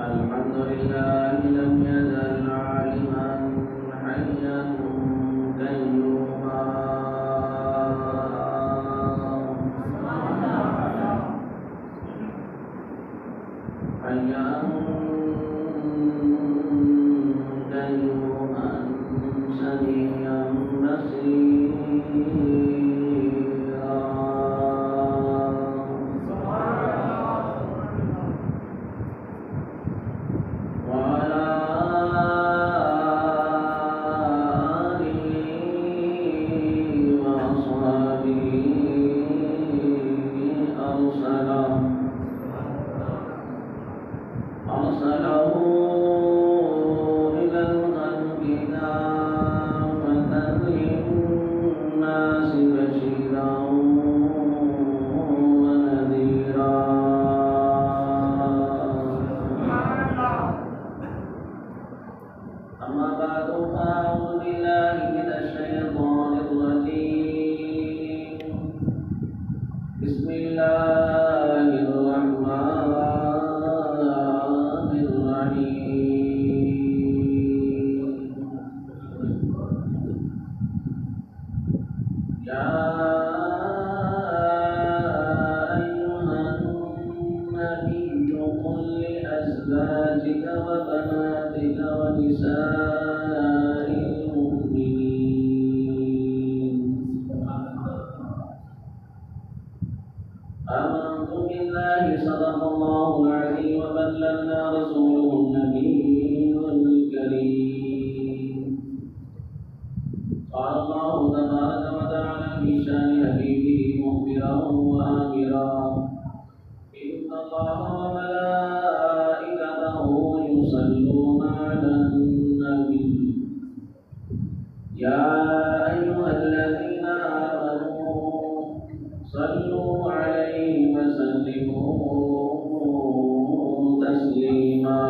الحمد لله لم يزل عالما حيا قيوما حيا قيوما سميعا بصيرا وعلى آله وأصحابه أرسله إلى الخلق كافة للناس بشيرا ونذيرا أما بعد فأعوذ بالله من الشيطان الرجيم بسم الله الرحمن يا أيها النبي قل لأزواجك وبناتك ونساء المؤمنين آمنت بالله صدق الله العظيم وبلغنا رسوله النبي الكريم قال الله تبارك وتعالى في شان حبيبه مخبرا وآمرا إن الله وملائكته يصلون على النبي يا أيها الذين آمنوا صلوا عليه وسلموا تسليما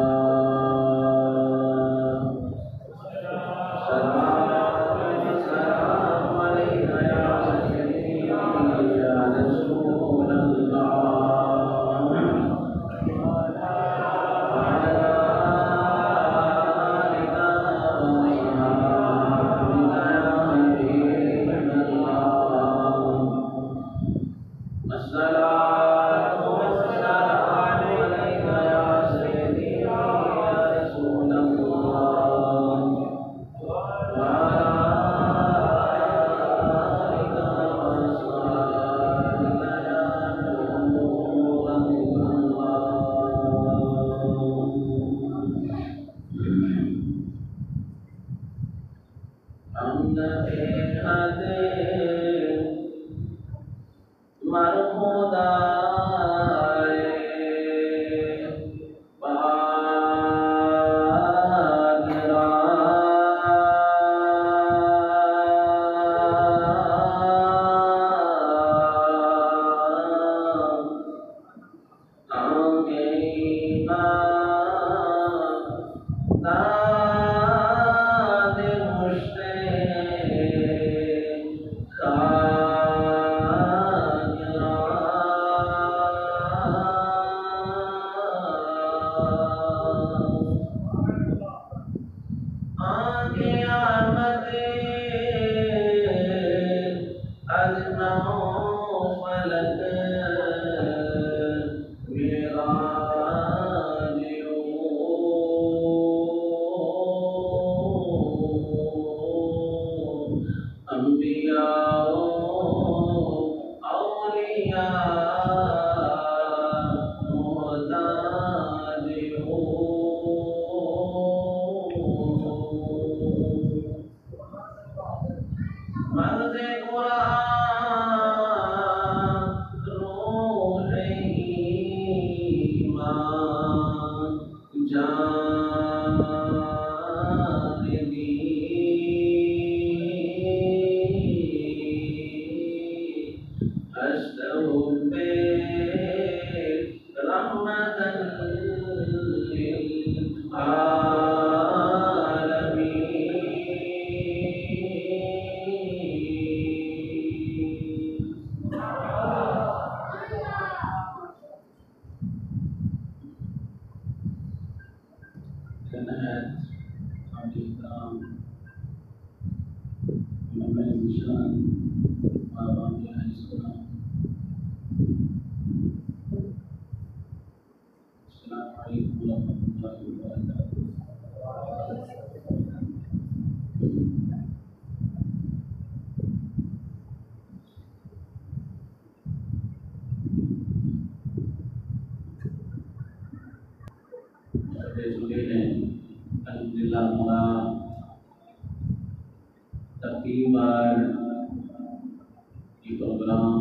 پروگرام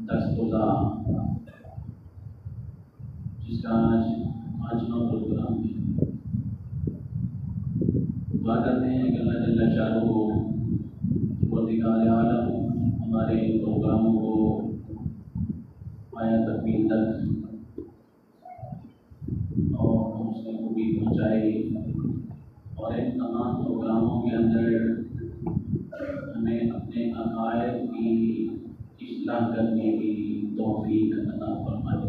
درس گزا، جس کا آج 5واں پروگرام ہے۔ دعا کرتے ہیں کہ اللہ جل شانہ پروردگار عالم ہمارے پروگراموں کو آیا تکمیل تک اور ہم سے خوبی پہنچائے، اور ان تمام پروگراموں کے اندر ہمیں اپنے عقائد کی اصلاح کرنے کی توفیق عطا فرمائے۔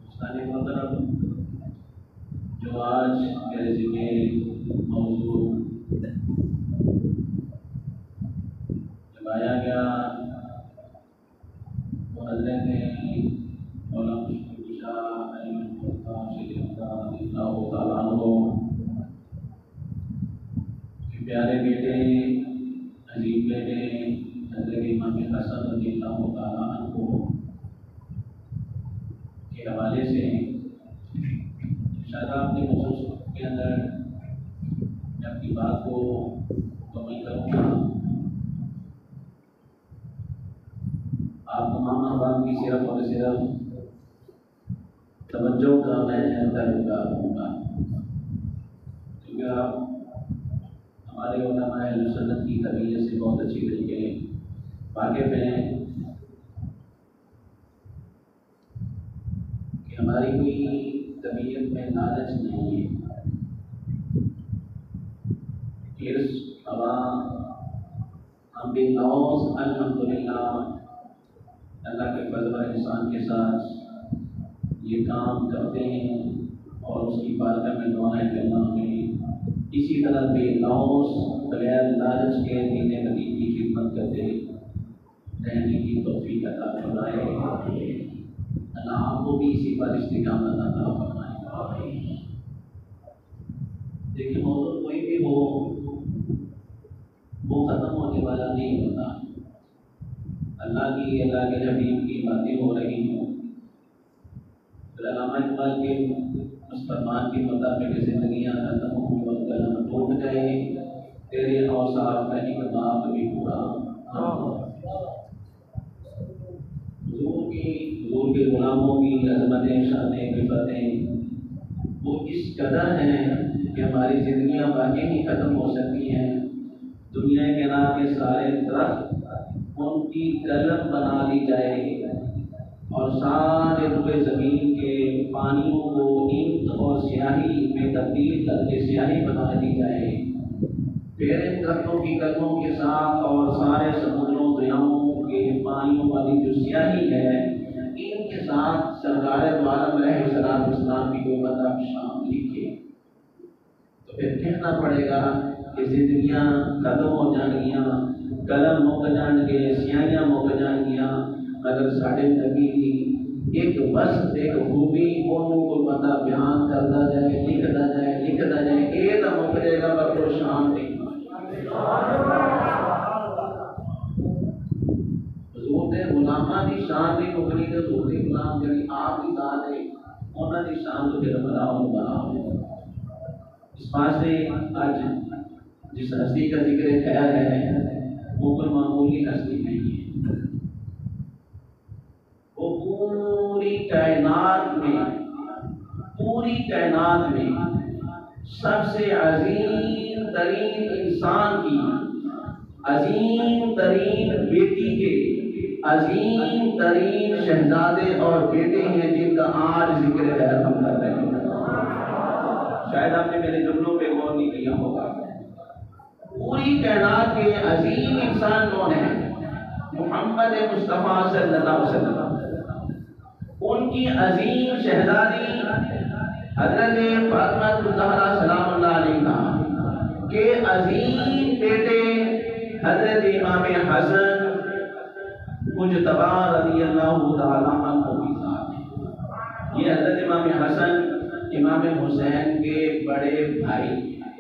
استاد محترم، جو آج میرے ذکر موضوع لگایا گیا وہ حضرت مولانا مشفق شاہ شریف اللہ تعالیٰ عنہ کے پیارے بیٹے، عظیم بیٹے حضرت امام حسن رضی اللہ تعالیٰ عنہ کے حوالے سے شاید آپ نے خصوص کے اندر میں اپنی بات کو مکمل کروں گا۔ آپ تمام احباب کی صرف اور صرف توجہ کا میں طلبگار ہوں گا، کیونکہ آپ ہمارے علماء اہل سنت کی طبیعت سے بہت اچھی طریقے واقف ہیں کہ ہماری کوئی طبیعت میں لالچ نہیں ہے، حرص ہوا ہم بے لوز الحمدللہ اللہ کے فضل و احسان کے ساتھ یہ کام کرتے ہیں، اور اس کی بارگاہ میں دعائیں کرنا ہمیں اسی طرح بے لوز بغیر لالچ کے دین نبی کی خدمت کرتے رہنے کی توفیق عطا فرمائے۔ اللہ آپ کو بھی اسی پر استقامت عطا فرمائے۔ دیکھیں، موضوع کوئی بھی ہو وہ ختم ہونے والا نہیں ہوتا۔ اللہ کی، اللہ کے حبیب کی باتیں ہو رہی ہوں، پھر علامہ اقبال کے اس فرمان کے مطابق زندگیاں ختم ہوں اور قلم ٹوٹ گئے، تیرے اوصاف کا ایک باب بھی پورا نہ ہو۔ حضور کے غلاموں کی عظمتیں، شانیں، عفتیں وہ اس قدر ہیں کہ ہماری زندگیاں واقعی ہی ختم ہو سکتی ہیں۔ دنیا کے نام کے سارے درخت ان کی قلم بنا لی جائے، اور سارے روئے زمین کے پانیوں کو اینٹ اور سیاہی میں تبدیل کر کے سیاہی بنا دی جائے، پھر ان درختوں کی قلموں کے ساتھ اور سارے سمندروں دریاؤں کے پانیوں والی جو سیاہی ہے ان کے ساتھ سرکار دو عالم علیہ السلام کی کوئی بندہ شام لکھے، تو پھر کہنا پڑے گا کہ زندگیاں ختم ہو جان گیا، قلم مک جان گے، سیاہیاں مک جان گیا، مگر ساڑھے نبی ایک وصف، ایک خوبی انہوں کو بندہ بیان کرتا جائے، لکھتا جائے، یہ تو مک جائے گا پر کوئی شام نہیں۔ حضور نے غلاماں دی شان نہیں مکنی تے حضور دی غلام جڑی آپ کی ذات ہے انہاں دی شان تو پھر بڑا اس پاس سے آج جس ہستی کا ذکر خیر ہے وہ کوئی معمولی ہستی نہیں ہے، وہ پوری کائنات میں سب سے عظیم ترین انسان کی، عظیم ترین بیٹی کے عظیم ترین شہزادے اور بیٹے ہیں جن کا آج ذکر خیر ہم کر رہے ہیں۔ شاید آپ نے میرے جملوں پہ غور نہیں کیا ہوگا۔ پوری کائنات کے عظیم انسان کون ہیں؟ محمد مصطفیٰ صلی اللہ علیہ وسلم۔ ان کی عظیم شہزادی حضرت فاطمہ الزہرا سلام اللہ علیہا کے عظیم بیٹے حضرت امام حسن مجتبی رضی اللہ تعالیٰ عنہ کی ذات ہے۔ یہ حضرت امام حسن امام حسین کے بڑے بھائی ہیں،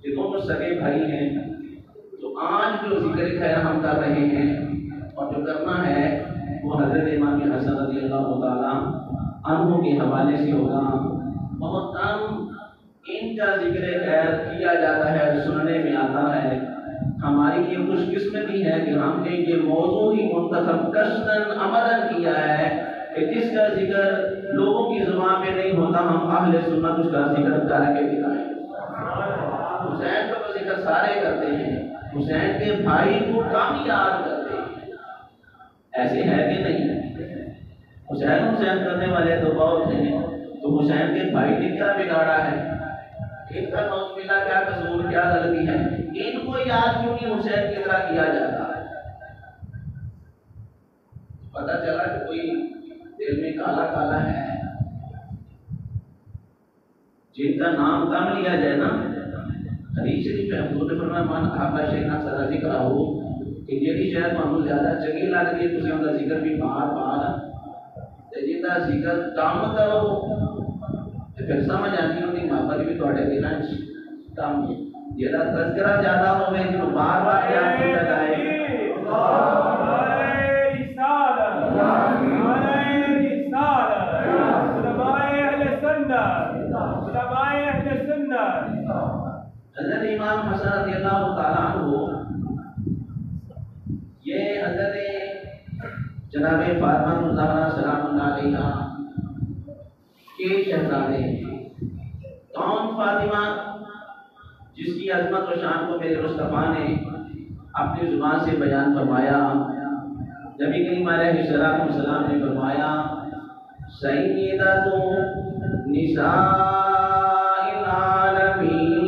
یہ دونوں سگے بھائی ہیں۔ تو آج جو ذکر خیر ہم کر رہے ہیں اور جو کرنا ہے وہ حضرت امام حسن رضی اللہ تعالیٰ عنہ کے حوالے سے ہوگا۔ بہت کم ان کا ذکر خیر کیا جاتا ہے، سننے میں آتا ہے۔ ہماری یہ خوش ہے کہ ہم نے یہ موضوع ہی منتخب قصداً عملاً کیا ہے کہ جس کا ذکر لوگوں کی زبان پہ نہیں ہوتا ہم اہل سنت اس کا ذکر کر کے دکھائیں۔ حسین کا تو ذکر سارے کرتے ہیں، حسین کے بھائی کو کم یاد کرتے ہیں، ایسے ہے کہ نہیں؟ حسین حسین کرنے والے تو بہت ہیں، تو حسین کے بھائی نے کیا بگاڑا ہے؟ ان کا نوز باللہ کیا قصور، کیا غلطی ہے؟ ان کو یاد کیوں نہیں حسین کی طرح کیا جاتا ہے؟ پتہ چلا کہ کوئی دل میں کالا کالا ہے، جن کا نام کم لیا جائے نا، حدیث شریف ہے حضور نے فرمایا من آپ شیخنا سر ذکر ہو کہ جیڑی شاید تمہیں زیادہ چنگی لگتی ہے تسی اوندا ذکر بھی بار بار تے جدا ذکر کم کرو تے پھر سمجھ آتی ہوندی محبت بھی تواڈے دلاں وچ کم ہے، جدا تذکرہ زیادہ ہوے جنوں بار بار یاد کیتا جائے۔ حضرت امام حسن رضی اللہ تعالیٰ عنہ یہ حضرت جناب فاطمہ الزہرا سلام اللہ علیہا کے شہزادے ہیں۔ کون فاطمہ؟ جس کی عظمت و شان کو میرے مصطفیٰ نے اپنی زبان سے بیان فرمایا۔ نبی کریم علیہ السلام نے فرمایا سیدۃ نساء العالمین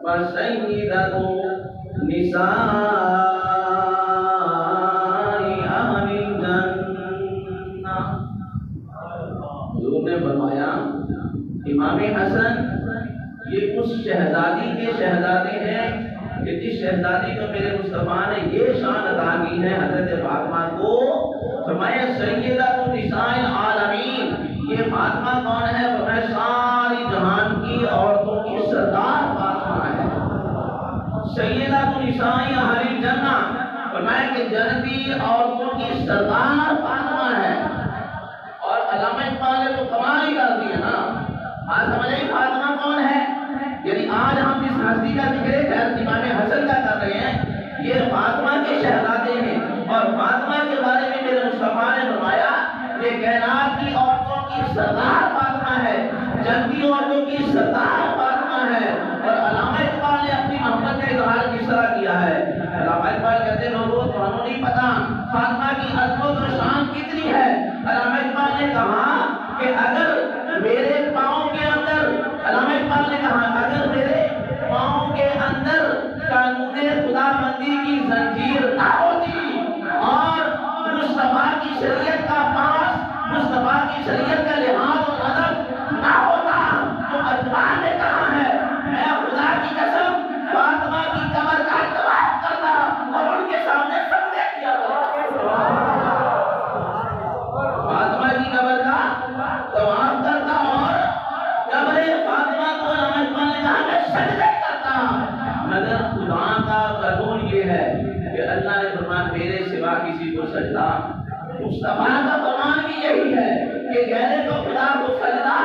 وسیدۃ نساء اہل الجنہ۔ حضور نے فرمایا امام حسن یہ اس شہزادی کے شہزادے ہیں کہ جس شہزادی کو میرے مصطفیٰ نے یہ شان عطا کی ہے حضرت فاطمہ کو، فرمایا سیدۃ نساء العالمین۔ یہ فاطمہ کون ہے؟ فرمایا ساری جہان کی عورتوں کی سردار فاطمہ ہے۔ سیدۃ نساء اہل الجنہ، فرمایا کہ جنتی عورتوں کی سردار فاطمہ ہے۔ اور علامہ اقبال نے تو کمال ہی کر دیا نا، آج سمجھیں فاطمہ کون ہے؟ یعنی آج ہم جس ہستی کا ذکر خیر امام حسن کا کر رہے ہیں، یہ فاطمہ کے شہزادے ہیں، اور فاطمہ کے بارے میں میرے مصطفیٰ نے فرمایا کہ کائنات کی عورتوں کی سردار فاطمہ ہے، جنتی عورتوں کی سردار فاطمہ ہے۔ اور علامہ اقبال نے اپنی محبت کا اظہار کس طرح کیا ہے؟ علامہ اقبال کہتے ہیں لوگوں تمہیں نہیں پتا فاطمہ کی عظمت و شان کتنی ہے۔ علامہ اقبال نے کہا کہ اگر میرے پاؤں کے اندر، علامہ اقبال نے کہا اگر میرے پاؤں کے اندر قانون خدا بندی کی زنجیر نہ ہوتی اور مصطفیٰ کی شریعت کا پاس، مصطفیٰ کی شریعت کا لحاظ و ادب نہ ہوتا تو اقبال نے کہا ہے میں خدا کی قسم فاطمہ کی قبر کا طواف کرتا اور ان کے سامنے سجدے کیا کرتا، فاطمہ کی قبر کا طواف کرتا اور قبر فاطمہ کو علامہ اقبال نے کہا میں سجدے کرتا۔ مگر خدا کا قانون یہ ہے کہ اللہ نے فرمایا میرے سوا کسی کو سجدہ، مصطفیٰ کا فرمان بھی یہی ہے کہ غیر کو خدا کو سجدہ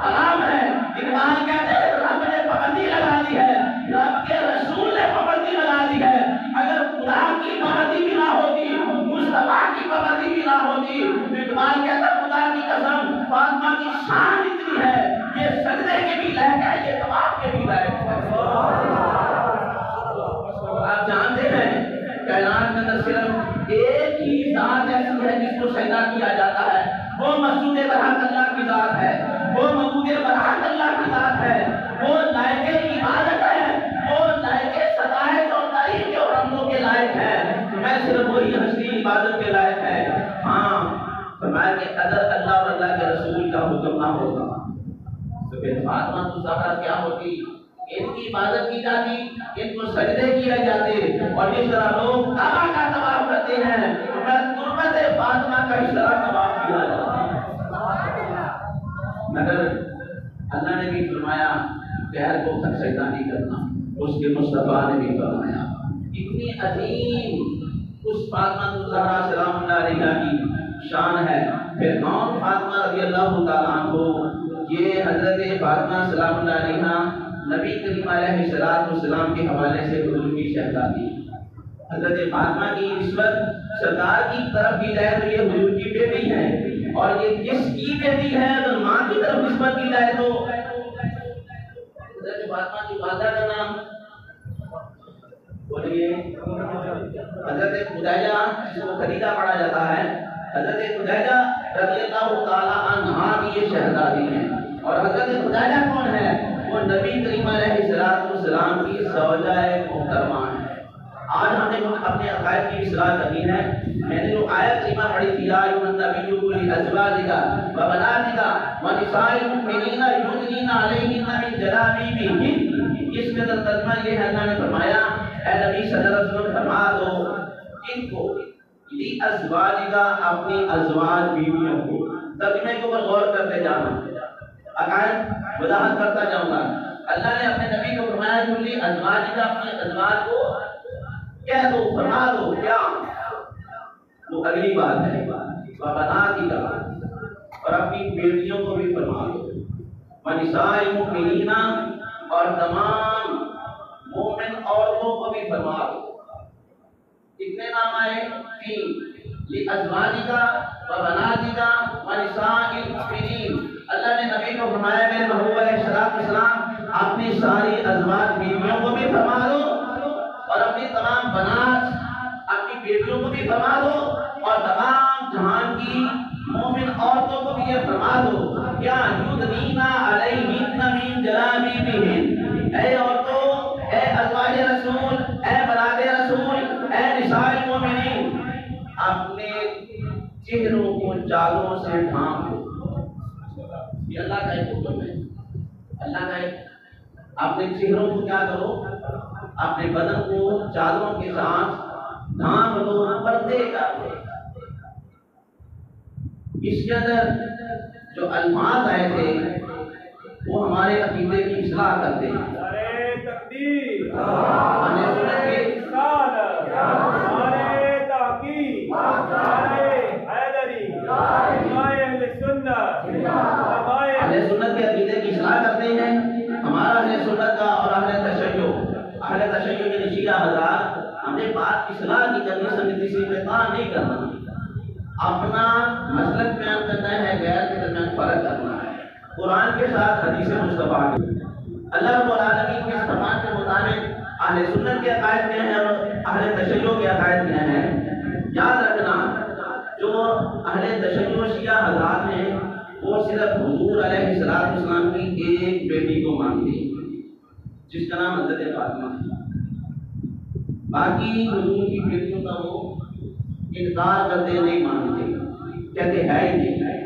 حرام ہے۔ اقبال کہتے ہیں رب نے پابندی لگا دی ہے، رب کے رسول نے پابندی لگا دی ہے، اگر خدا کی پابندی بھی نہ ہوتی، مصطفیٰ کی پابندی بھی نہ ہوتی، اقبال کہتا خدا کی قسم فاطمہ کی شان اتنی ہے یہ سجدے کے بھی لائق ہے، یہ طواف کے بھی لائق ہے۔ آپ جانتے ہیں کائنات میں نہ صرف ایک ہی ذات ایسی ہے جس کو سجدہ کیا جاتا ہے، وہ مسجود برحق اللہ کی ذات ہے، وہ معبود برحق اللہ کی ذات ہے، وہ لائق عبادت ہے، وہ لائق ستائش اور تعریف کے اور حمدوں کے لائق ہے۔ میں صرف وہی ہستی عبادت کے لائق ہے۔ ہاں فرمایا کہ اگر اللہ اور اللہ کے رسول کا حکم نہ ہوتا تو پھر فاطمہ الزہرا کیا ہوتی؟ ان کی عبادت کی جاتی، ان کو سجدے کیا جاتے، اور جس طرح لوگ کعبہ کا طواف کرتے ہیں تربت فاطمہ کا اس طرح طواف کیا جاتا ہے۔ مگر اللہ نے بھی فرمایا غیر کو تک سجدہ نہیں کرنا، اس کے مصطفیٰ نے بھی فرمایا۔ اتنی عظیم اس فاطمہ الزہرا سلام اللہ علیہا کی شان ہے۔ پھر کون فاطمہ رضی اللہ تعالیٰ عنہ یہ حضرت فاطمہ سلام اللہ علیہا نبی کریم علیہ السلام کے حوالے سے حضور کی شہزادی، حضرت فاطمہ کی نسبت سرکار کی طرف کی جائے تو یہ حضور کی بیٹی ہے، اور یہ کس کی بیٹی ہے اگر ماں کی طرف نسبت کی جائے تو حضرت فاطمہ کی والدہ کا نام بولیے حضرت خدیجہ، جس کو خدیجہ پڑھا جاتا ہے، حضرت خدیجہ رضی اللہ تعالی عنہا کی یہ شہزادی ہیں۔ اور حضرت خدیجہ کون ہے؟ وہ نبی کریم علیہ السلام کی زوجہ محترمہ ہے۔ آج ہم نے اپنے عقائد کی اصلاح کرنی ہے۔ میں نے جو آیت کریمہ پڑھی تھی، یا ایھا النبی قل لازواجک وبناتک ونساء المؤمنین یدنین علیہن من جلابیبہن، اس میں ترجمہ یہ ہے، اللہ نے فرمایا اے نبی صلی اللہ علیہ وسلم فرما دو ان کو لازواجک اپنی ازواج بیویوں کو، ترجمے کے اوپر غور کرتے جانا، عقائد وضاحت کرتا جاؤں گا۔ اللہ نے اپنے نبی کو فرمایا کہ ازواجک اپنی ازواج کو کہہ دو، فرما دو، کیا وہ اگلی بات ہے، وبناتک اور اپنی بیٹیوں کو بھی فرما دو، ونساء المؤمنین اور تمام مومن عورتوں کو بھی فرما دو۔ کتنے نام آئے؟ تین، لازواجک وبناتک ونساء المؤمنین۔ اللہ نے نبی کو فرمایا میرے محبوب علیہ السلام اپنی ساری ازواج بیویوں کو بھی فرما دو، اور اپنی تمام بنات اپنی بیٹیوں کو بھی فرما دو، اور تمام جہان کی مومن عورتوں کو بھی یہ فرما دو، کیا یدنین علیہن من جلابیبہن، اے عورتوں، اے ازواج رسول، اے بنات رسول، اے نساء المؤمنین، اپنے چہروں کو چادروں سے ڈھانپ دو۔ یہ اللہ کا ایک حکم ہے، اللہ کا ایک، اپنے چہروں کو کیا کرو، اپنے بدن کو چادروں کے ساتھ ڈھانپ دو، پردے کر دو۔ اس کے اندر جو الفاظ آئے تھے وہ ہمارے عقیدے کی اصلاح کرتے ہیں۔ نعرہ تکبیر، نعرہ رسالت، نعرہ تحقیق، نعرہ حیدری، نعرہ اہل سنت، اہل سنت کے عقیدے کی اصلاح کرتے ہیں۔ ہمارا اہل سنت کا اور اہل تشیع کے شیعہ حضرات، ہم نے بات اصلاح کی کرنی، سنتی سے انتقال نہیں کرنا، اپنا مسلک بیان کرنا ہے، غیر کے درمیان فرق کرنا ہے، قرآن کے ساتھ حدیث مصطفیٰ کے۔ اللہ رب العالمین کے فرمان کے مطابق اہل سنت کے عقائد کیا ہیں اور اہل تشیع کے عقائد کیا ہیں۔ یاد رکھنا جو اہل تشیع شیعہ حضرات ہیں وہ صرف حضور علیہ السلام کی ایک بیٹی کو مانتے ہیں جس کا نام حضرت فاطمہ ہے، باقی حضور کی بیٹیوں کا وہ انکار کرتے، نہیں مانتے، کہتے ہے ہی نہیں۔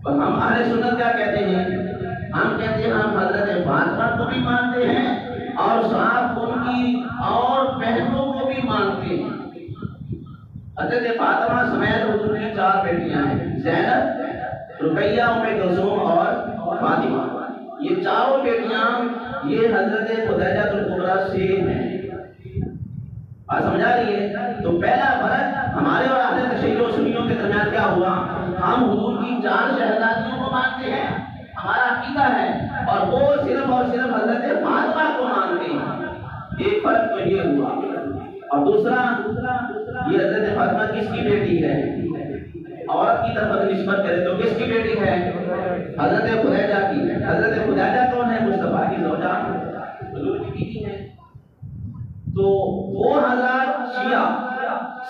اور ہم اہل سنت کیا کہتے ہیں؟ ہم کہتے ہیں ہم حضرت فاطمہ کو بھی مانتے ہیں اور ساتھ ان کی اور بہنوں کو بھی مانتے ہیں۔ حضرت فاطمہ سمیت حضور کی چار بیٹیاں ہیں، زینب، رقیہ، ام کلثوم اور فاطمہ۔ یہ چاروں بیٹیاں یہ حضرت خدیجہ الکبریٰ سے ہیں۔ بات سمجھا رہی ہے؟ تو پہلا فرق ہمارے اور اہل تشیع و سنیوں کے درمیان کیا ہوا؟ ہم حضور کی چار شہزادیوں کو مانتے ہیں، ہمارا عقیدہ ہے، اور وہ صرف اور صرف حضرت فاطمہ کو مانتے ہیں۔ ایک فرق تو یہ ہوا، اور دوسرا یہ حضرت فاطمہ کس کی بیٹی ہے؟ عورت کی طرف اگر نسبت کرے تو کس کی بیٹی ہے؟ حضرت خدیجہ کی۔ حضرت خدیجہ کون ہے؟ مصطفیٰ کی زوجہ، حضور کی بیوی ہے۔ تو وہ حضرات شیعہ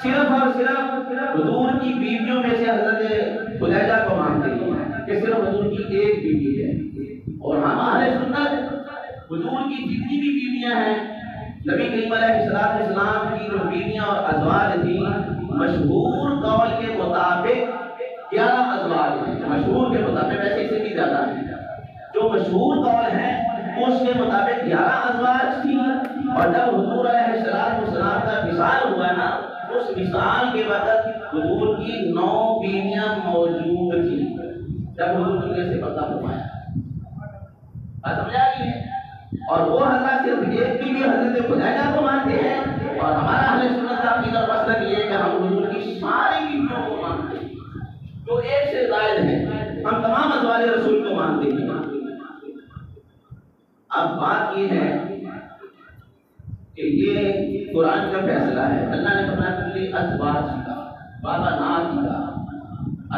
صرف اور صرف حضور کی بیویوں میں سے حضرت خدیجہ کو مانتے ہیں کہ صرف حضور کی ایک بیوی ہے، اور ہم اہل سنت حضور کی جتنی بھی بیویاں ہیں، نبی کریم علیہ السلام کی جو بیویاں اور ازواج تھیں، مشہور قول کے مطابق 11 ازواج ہیں، مشہور کے مطابق، ویسے اس سے بھی زیادہ ہیں، جو مشہور قول ہے اس کے مطابق 11 ازواج تھی۔ اور جب حضور علیہ السلام کا وصال ہوا نا، اس وصال کے وقت حضور کی 9 بیویاں موجود تھیں جب حضور دنیا سے پردہ فرمایا۔ سمجھا گئی ہے؟ اور وہ حضرات صرف ایک بیوی حضرت خدیجہ کو مانتے ہیں، اور ہمارا اہل سنت کا عقیدہ اور مسلک یہ ہے کہ ہم حضور کی ساری بیویوں کو مانتے ہیں جو ایک سے زائد ہیں، ہم تمام ازواج رسول کو مانتے ہیں۔ اب بات یہ ہے کہ یہ قرآن کا فیصلہ ہے۔ اللہ نے فرمایا کہ ازواج کا بابا نات کا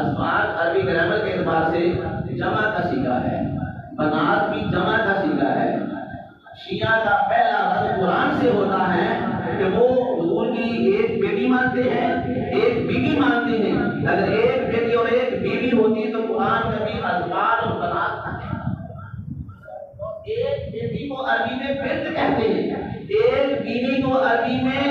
ازواج عربی گرامر کے اعتبار سے جمع کا صیغہ ہے، بنات بھی جمع کا صیغہ ہے۔ شیعہ کا پہلا رد قرآن سے ہوتا ہے کہ وہ حضور کی ایک بیٹی مانتے ہیں، ایک بیوی مانتے ہیں۔ اگر ایک بیٹی اور ایک بیوی ہوتی تو قرآن کبھی ازواج اور بنات نہ کہتا۔ ایک بیٹی کو عربی میں بنت کہتے ہیں، ایک بیوی کو عربی میں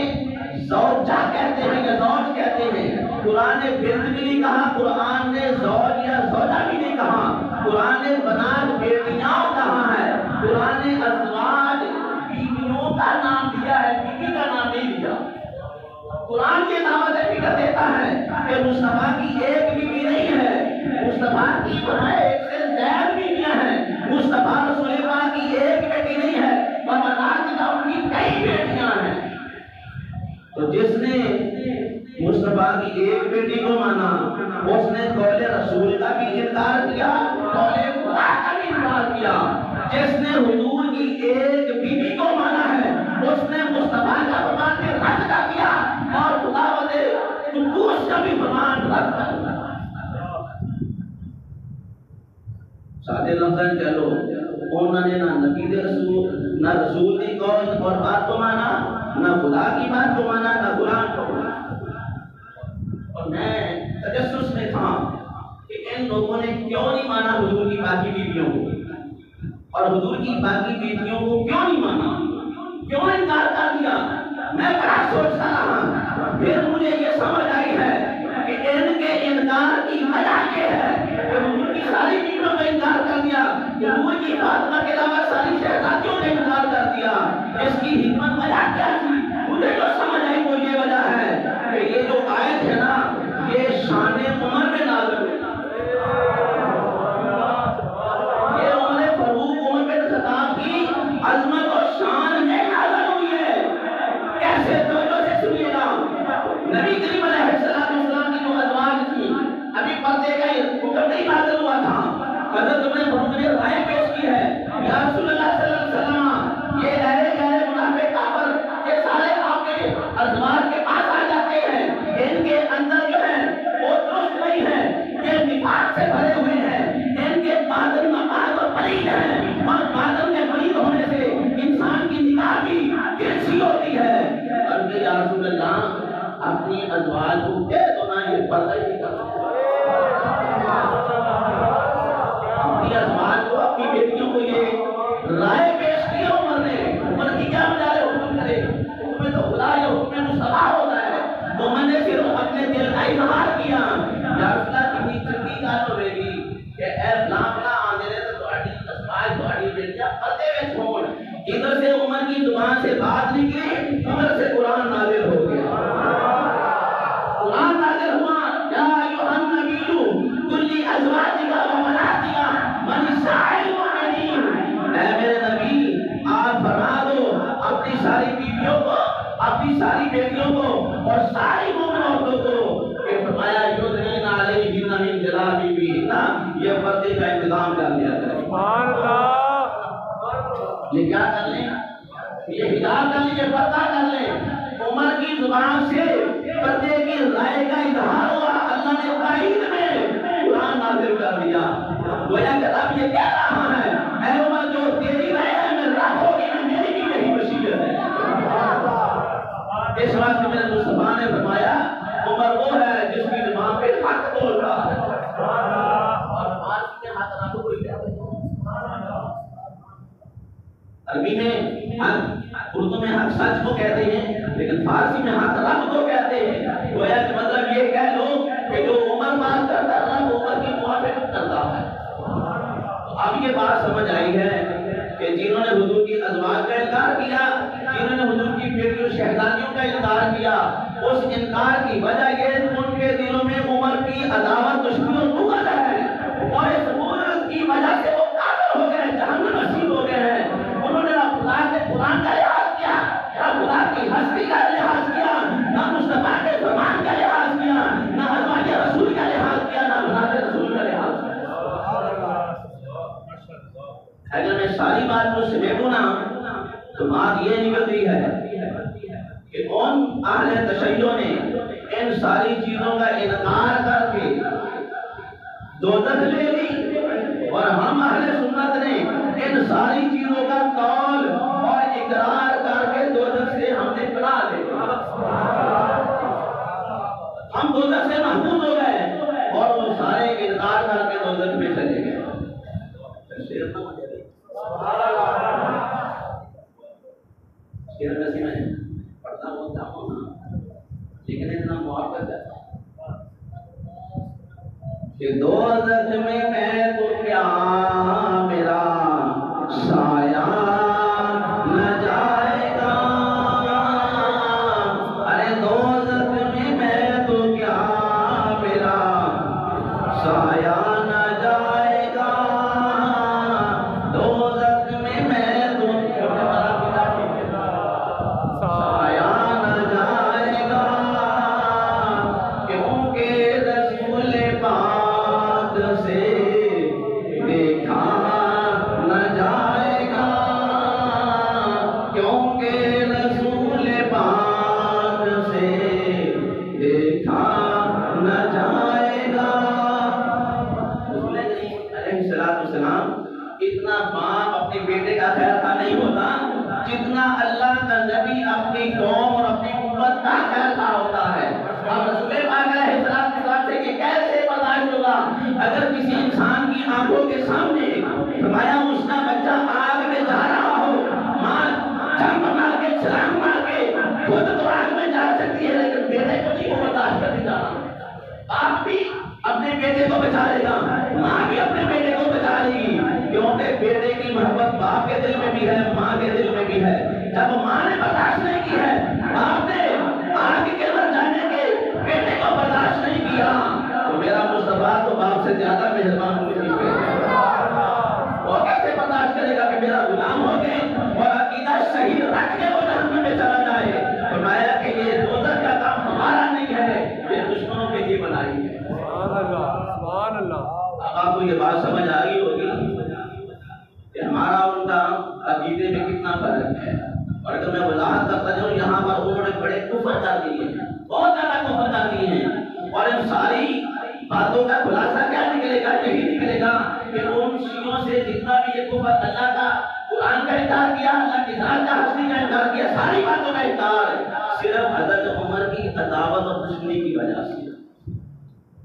زوجہ کہتے ہیں یا زوج کہتے ہیں۔ قرآن نے بنت بھی نہیں کہا، قرآن نے زوج یا زوجہ بھی نہیں کہا، قرآن نے بنات بیٹیاں کہا ہے، قرآن نے ازواج بیویوں کا نام دیا ہے، بیوی کا نام نہیں دیا۔ قرآن یہ دعوت فکر دیتا ہے کہ مصطفیٰ کی ایک بیوی نہیں ہے، مصطفیٰ کی ایک سے زیادہ بیویاں ہیں، مصطفیٰ رسول اللہ کی ایک بیٹی نہیں ہے، بنات کا ان کی کئی بیٹیاں ہیں۔ تو جس نے مصطفیٰ کی ایک بیٹی کو مانا اس نے قول رسول کا بھی انکار کیا، قول خدا کا بھی انکار کیا۔ جس نے حضور کی ایک بیوی کو مانا ہے اس نے مصطفیٰ کا فرمان رد کر دیا اور خداوند قدوس کا بھی فرمان رد کر دیا۔ سادے لفظ کہہ لو، انہوں نے نہ نبی دے رسول نہ رسول کی قول اور بات کو مانا، نہ خدا کی بات کو مانا، نہ قرآن کو مانا۔ اور میں تجسس میں تھا کہ ان لوگوں نے کیوں نہیں مانا حضور کی باقی بیویوں کو، اور حضور کی باقی بیویوں کو کیوں نہیں مانا، کیوں انکار کر دیا۔ میں بڑا سوچتا رہا، پھر مجھے یہ سمجھ آئی ہے کہ ان کے انکار کی وجہ یہ ہے کہ حضور کی ساری بیویوں کا انکار کر دیا، حضور کی فاطمہ کے علاوہ ساری شہزادیوں نے انکار کر دیا۔ اس کی حکمت وجہ کیا تھی؟ مجھے جو سمجھ آئی وہ یہ وجہ ہے کہ یہ جو آیت ہے نا یہ شان عمر میں نازل ہوئی، یہ عمر فاروق عمر بن خطاب کی عظمت اور شان میں نازل ہوئی ہے۔ کیسے توجہ سے سنیے گا، نبی کریم علیہ السلام کی جو ازواج تھی ابھی پردے کا حکم نہیں نازل ہوا تھا، حضرت عمر فاروق نے رائے پیش کی ہے، یا رسول اللہ صلی اللہ علیہ وسلم یہ گہرے گہرے منافق کافر یہ سارے آپ کے ازواج کے پاس آ جاتے ہیں، ان کے اندر جو ہے وہ درست نہیں ہے، یہ نفاق سے بھرے ہوئے ہیں، ان کے باطن مفاد اور پلید ہیں، اور باطن میں پلید ہونے سے انسان کی نگاہ بھی ترچھی ہوتی ہے۔ اور یا رسول اللہ اپنی ازواج کو کہہ دو نا یہ پردہ ہی نہیں کرتا، اپنی ازواج کو اپنی بیٹیوں کو یہ رائے پیش کی عمر نے، عمر کی کیا مجالے حکم کرے، حکم تو خدا یا حکم مصطفیٰ ہوتا ہے۔ عمر نے صرف اپنے دل کا اظہار کیا، یا رسول اللہ کتنی چنگی گل ہوے گی کہ اے فلاں فلاں آندے نے تو تہاڈی ازواج تہاڈی بیٹیاں پردے وچ ہون۔ ادھر سے عمر کی زبان سے بات نکلی، ادھر سے قرآن نازل ہو گیا، قرآن نازل ہوا، یا ایھا النبی کل ازواجک و بناتک و نساء المؤمنین، اے میرے نبی آپ فرما دو اپنی ساری بیویوں کو، اپنی ساری بیٹیوں کو اور ساری مومن عورتوں کو کہ فرمایا یدنین علیہن من جلابیبہن، یہ پردے کا انتظام کر لیا کریں۔ سبحان اللہ، یہ کیا کر لیں، یہ حجاب کر لیں، یہ پردہ کر لیں۔ عمر کی زبان سے پردے کی رائے کا اظہار ہوا، اللہ نے تائید میں قرآن نازل کر دیا۔ گویا کہ اب یہ کہہ رہا ہے اے عمر جو تیری رائے ہے میں رکھوں گی، میں میری بھی یہی وصیت ہے۔ اس وقت میرے مصطفیٰ نے فرمایا عمر وہ ہے جس کی زبان پہ حق بول رہا ہے، اور فارسی میں حق نہ کوئی کیا ہے، عربی میں حق، اردو میں حق سچ کو کہتے ہیں لیکن فارسی میں حق رب کو کہتے ہیں۔ گویا کہ مطلب یہ کہہ لو کہ جو عمر بات کرتا ہے رب عمر کی موافقت کرتا ہے۔ تو اب یہ بات سمجھ آئی ہے کہ جنہوں نے حضور کی ازواج کا انکار کیا، جنہوں نے حضور کی بیٹیوں شہزادیوں کا انکار کیا، اس انکار کی وجہ یہ ان کے دلوں میں عمر کی عداوت دشمنی اور بغض ہے، اور اس بغض کی وجہ سے وہ کافر ہو گئے، جہنم نصیب ہو گئے ہیں۔ انہوں نے نہ خدا کے قرآن کا لحاظ کیا، نہ خدا کی ہستی کا لحاظ کیا، نہ مصطفیٰ کے فرمان کا لحاظ کیا، نہ ازواج رسول کا لحاظ کیا، نہ بنات رسول کا لحاظ کیا۔ اگر میں ساری بات کو سمیٹوں نا تو بات یہ نکلتی ہے کہ ان اہل تشیع نے ان ساری چیزوں کا انکار کر کے دوزخ لے لی، اور ہم اہل سنت نے ان ساری چیزوں کا قول اور اقرار کر کے دوزخ سے ہم نے پناہ لے لی۔ ہم دوزخ سے محفوظ ہو گئے اور وہ سارے انکار کر کے دوزخ میں چلے گئے۔ میں پڑھتا بولتا ہوں لیکن اتنا موافق ہے کہ دوزخ میں تو کیا میرا سایہ نہ جائے گا، ارے دوزخ میں تو کیا میرا سایہ نہ جائے گا، دوزخ میں تو سایہ نہ جائے گا، کیونکہ رسول پاک سے دیکھا نہ جائے گا، کیونکہ رسول پاک سے دیکھا نہ جائے گا۔ رسول کریم علیہ السلام اتنا باپ اپنے بیٹے کا خیر خواہ نہیں ہوتا جتنا اللہ کا نبی اپنی قوم اور اپنی امت کا خیر خواہ ہوتا ہے۔ اب رسول پاک علیہ السلام سے کہ کیسے برداشت ہوگا اگر کسی انسان کی آنکھوں کے سامنے فرمایا اس کا بچہ آگ میں جا رہا ہو، ماں جھمپ مار کے چھلانگ مار کے خود تو آگ میں جا سکتی ہے لیکن بیٹے کو نہیں وہ برداشت کرتی جانا۔ آپ بھی اپنے بیٹے کو بچا لے گا، ماں بھی اپنے بیٹے کو بچا لے گی، کیونکہ بیٹے کی محبت باپ کے دل میں بھی ہے، ماں کے دل میں بھی ہے۔ جب ماں نے برداشت نہیں کی ہے، باپ نے آگ کے اندر جانے کے بیٹے کو برداشت نہیں کیا، تو میرا مصطفیٰ تو باپ سے زیادہ مہربان ہونے کی ہے۔ وہ کیسے برداشت کرے گا کہ میرا غلام ہو کے اور عقیدہ صحیح رکھ کے وہ جہنم میں چلا جائے؟ فرمایا کہ یہ دوزخ کا کام ہمارا نہیں ہے، یہ دشمنوں کے لیے بنائی ہے۔ سبحان اللہ۔ اب آپ کو یہ بات سمجھ آ گئی ہوگی کہ ہمارا ان کا عقیدے میں کتنا فرق ہے، اور اگر میں وضاحت کرتا جاؤں یہاں پر انہوں نے بڑے کفر کر دیے ہیں، بہت زیادہ کفر کر دیے ہیں، اور ان ساری باتوں کا خلاصہ کیا نکلے گا؟ یہی نکلے گا کہ ان شیعوں سے جتنا بھی یہ کفر اللہ کا قرآن کا انکار کیا، اللہ کی ذات کا ہستی کا انکار کیا، ساری باتوں کا انکار صرف حضرت عمر کی عداوت اور دشمنی کی وجہ سے۔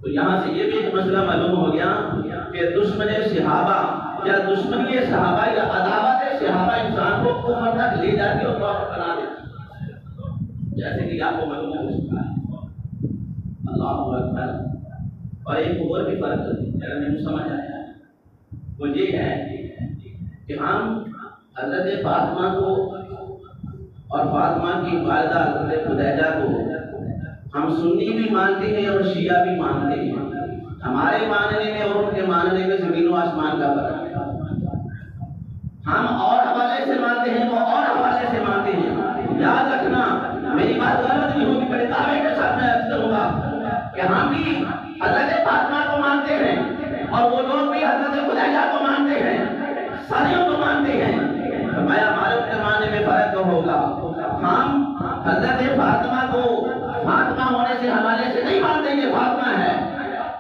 تو یہاں سے یہ بھی ایک مسئلہ معلوم ہو گیا کہ دشمن صحابہ یا دشمنی صحابہ یا عداوت صحابہ انسان کو کفر تک لے جاتی اور کافر بنا دیتی، جیسے کہ آپ کو معلوم ہو چکا ہے۔ اللہ اکبر۔ اور ایک اور بھی فرق اگر میں سمجھ آیا وہ یہ ہے کہ ہم حضرت فاطمہ کو اور فاطمہ کی والدہ حضرت خدیجہ کو ہم سنی بھی مانتے ہیں اور شیعہ بھی مانتے ہیں۔ ہمارے ماننے میں اور ان کے ماننے میں زمین و آسمان کا فرق ہے۔ ہم اور حوالے سے مانتے ہیں، وہ اور حوالے سے مانتے ہیں۔ یاد رکھنا میری بات غلط نہیں ہوگی، بڑے دعوے کے ساتھ میں عرض کروں گا کہ ہم بھی حضرت فاطمہ کو مانتے ہیں اور وہ لوگ بھی حضرت خدیجہ کو مانتے ہیں، ساریوں کو مانتے ہیں۔ فرمایا ہمارے ان کے ماننے میں فرق ہوگا، ہم حضرت فاطمہ کو فاطمہ ہونے سے حوالے سے نہیں مانتے کہ فاطمہ ہے،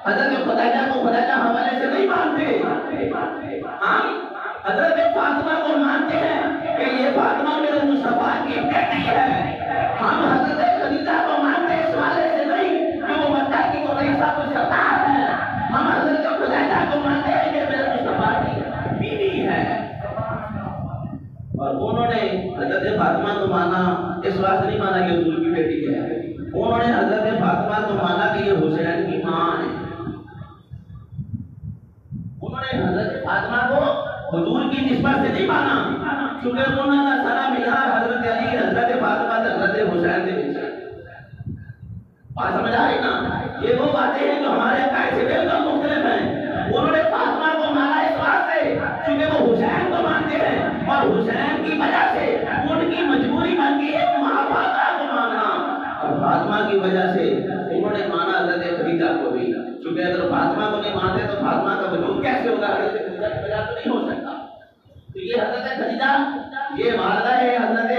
حضرت خدیجہ کو خدیجہ حوالے سے نہیں مانتے، ہم حضرت فاطمہ کو مانتے ہیں کہ یہ فاطمہ میرے مصطفیٰ کی بیٹی ہے، ہم حضرت خدیجہ کو مانتے ہیں اس حوالے سے نہیں کہ وہ مکہ کی قریشہ کو سردار ہے، ہم حضرت خدیجہ کو مانتے ہیں کہ میرے مصطفیٰ کی بیوی ہے۔ اور انہوں نے حضرت فاطمہ کو مانا اس واسطے نہیں مانا کہ حضور کی بیٹی ہے، انہوں نے حضرت فاطمہ کو مانا کہ یہ حسین کی ماں ہے۔ انہوں نے حضرت فاطمہ کو حضور کی نسبت سے نہیں مانا، چونکہ انہوں نے سارا معیار حضرت علی حضرت فاطمہ حضرت حسین سے بیچا۔ بات سمجھ آ رہی نا؟ یہ وہ باتیں ہیں جو ہمارے عقائد سے بالکل مختلف ہیں۔ انہوں نے فاطمہ کو مانا اس واسطے چونکہ وہ حسین کو مانتے ہیں اور حسین کی وجہ سے ان کی مجبوری بن گئی ہے وہاں فاطمہ کو ماننا، اور فاطمہ کی وجہ سے انہوں نے مانا حضرت خدیجہ کو بھی، چونکہ اگر فاطمہ کو نہیں مانتے تو فاطمہ کا وجود کیسے ہوگا؟ حضرت خدیجہ کی وجہ تو نہیں ہو سکتا۔ یہ حضرت خدیجہ یہ والدہ ہے حضرت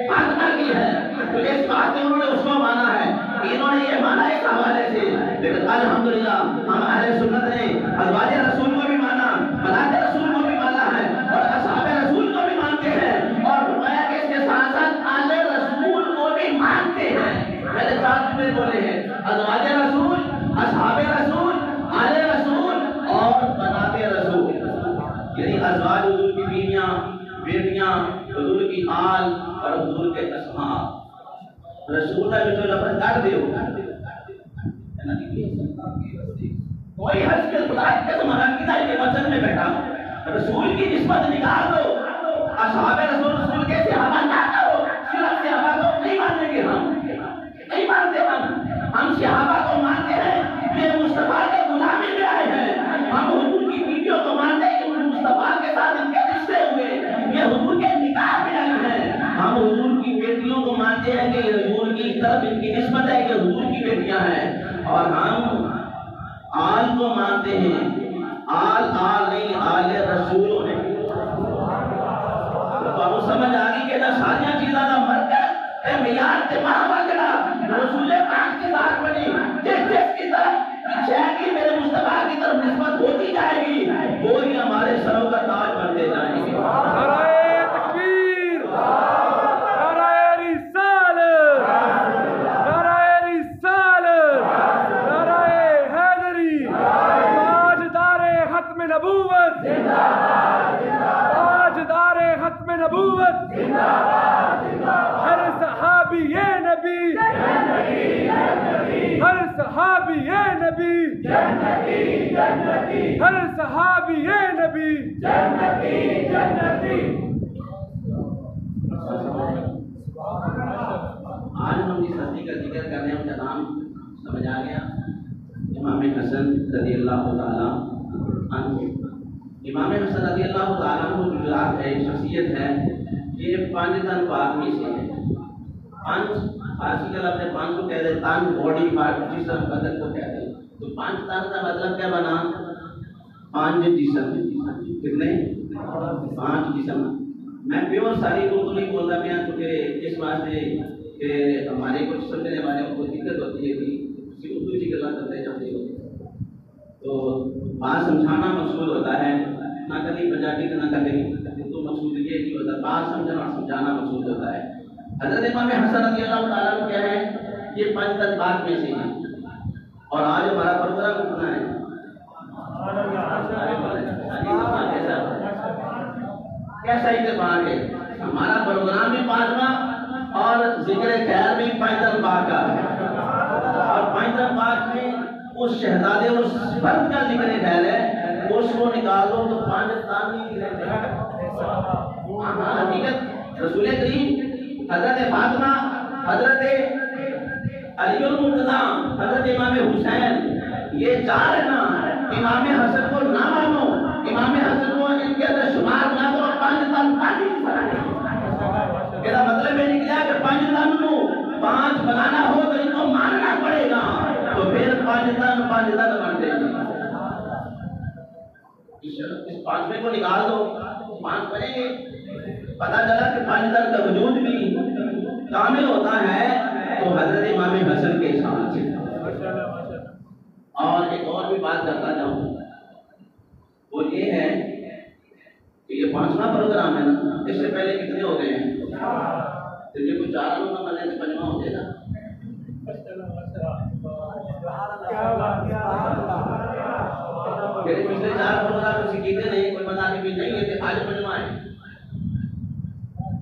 فاطمہ کی ہے، تو اس بات سے انہوں نے اس کو مانا ہے، انہوں نے یہ مانا اس حوالے سے۔ لیکن الحمدللہ ہم اہل سنت نے ازواج رسول کو بھی مانا، بنات رسول کو بھی مانا ہے، اور اصحاب رسول کو بھی مانتے ہیں، اور فرمایا کہ اس کے ساتھ ساتھ آل رسول کو بھی مانتے ہیں۔ میں نے ساتھ میں بولے ہیں ازواج رسول، اصحاب رسول، آل رسول اور بنات رسول، یعنی ازواج حضور کی بیویاں، بیٹیاں، حضور کی آل اور حضور کے اصحاب۔ رسول کا جو لفظ کر دے کوئی حج کے خدا کے تمہارا کتاب کے وطن میں بیٹھا رسول کی نسبت نکال دو، اصحاب رسول رسول کے صحابہ نہ کرو، صرف صحابہ کو نہیں مانیں گے، ہم نہیں مانتے، ہم صحابہ کو مانتے ہیں، یہ مصطفیٰ کے غلامی میں آئے ہیں، ہم حضور کی بیویوں کو مانتے ہیں کہ مصطفیٰ کے ساتھ ان کے رشتے ہوئے، یہ حضور کے نکاح میں آئے ہیں، ہم حضور کی بیٹیوں کو مانتے ہیں کہ حضور کی طرف ان کی نسبت ہے کہ حضور کی بیٹیاں ہیں، اور ہم آل کو مانتے ہیں، آل نہیں، آل رسول ہونے تو آپ کو سمجھ آگی کہ نہ ساریاں چیزاں نہ مرکز اے معیار تے مہاوجڑا رسول پاک کے ساتھ بنی، جس کی طرف شہر کی میرے مصطفیٰ کی طرف نسبت ہوتی جائے گی وہی ہمارے سروں کا تاج بنتے جائیں گے۔ نعرہ تکبیر، نعرہ رسالت، نعرہ رسالت، نعرہ حیدری، تاجدار ختم نبوت، تاجدار ختم نبوت، ہر صحابی نبی، ہر صحابی نبی، ہر صحابی نبی، آج ہم جس ہستی کا ذکر کر رہے ہیں ان کا نام سمجھ آ گیا، امام حسن رضی اللہ تعالیٰ عنہ۔ امام حسن رضی اللہ تعالیٰ عنہ جو ذات ہے، شخصیت ہے، یہ پانچ تن پاک میں سے ہے۔ پانچ فارسی کا لفظ پانچ کو کہتے ہیں، تن باڈی پارٹ جسم بدن کو کہتے ہیں، تو پانچ تن کا مطلب کیا بنا؟ پانچ جسم، کتنے؟ پانچ جسم۔ میں پیور ساری اردو نہیں بولتا میں کیونکہ اس واسطے کہ ہمارے کچھ سمجھنے والے کو دقت ہوتی ہے کہ اردو کی گلا کرتے جاتے ہو، تو بات سمجھانا مقصود ہوتا ہے، نہ کبھی پنجابی نہ کبھی اردو مقصود یہ نہیں ہوتا، بات سمجھنا اور سمجھانا مقصود ہوتا ہے۔ حضرت امام حسن رضی اللہ تعالیٰ عنہ کیا ہے؟ یہ پانچ تن پاک میں سے ہیں، اور آج ہمارا پروگرام کتنا ہے؟ کیسا اتفاق ہے؟ ہمارا پروگرام بھی پانچواں اور ذکر خیر بھی پانچ تن پاک کا ہے، اور پانچ تن پاک میں اس شہزادے اس فرد کا ذکر خیر ہے، اس کو نکال دو تو پانچ تن نہیں رہتے۔ حقیقت رسول کریم، حضرت فاطمہ، حضرت علی المرتضیٰ، حضرت امام حسین، یہ چار ہے نا، امام حسن کو نہ مانو، امام حسن کو ان کے اندر شمار نہ کرو، پانچ تن پانچ میرا مطلب یہ نکلا کہ پانچ تن کو پانچ بنانا ہو تو ان کو ماننا پڑے گا، تو پھر پانچ تن بنتے ہیں۔ اس پانچویں کو نکال دو، پانچ بنیں گے۔ پتہ چلا کہ پانچ تن کا وجود بھی کامل ہوتا ہے تو حضرت امام حسن کے ساتھ سے۔ اور ایک اور بھی بات کرتا جاؤں، وہ یہ ہے کہ یہ پانچواں پروگرام ہے نا، اس سے پہلے کتنے ہو گئے ہیں؟ تو یہ کوئی چار لوگوں کا ملنے سے پنجواں ہو جائے گا۔ پچھلے چار پروگرام کسی کیتے نہیں، کوئی بتا کے بھی نہیں لیتے، آج پنجواں ہے،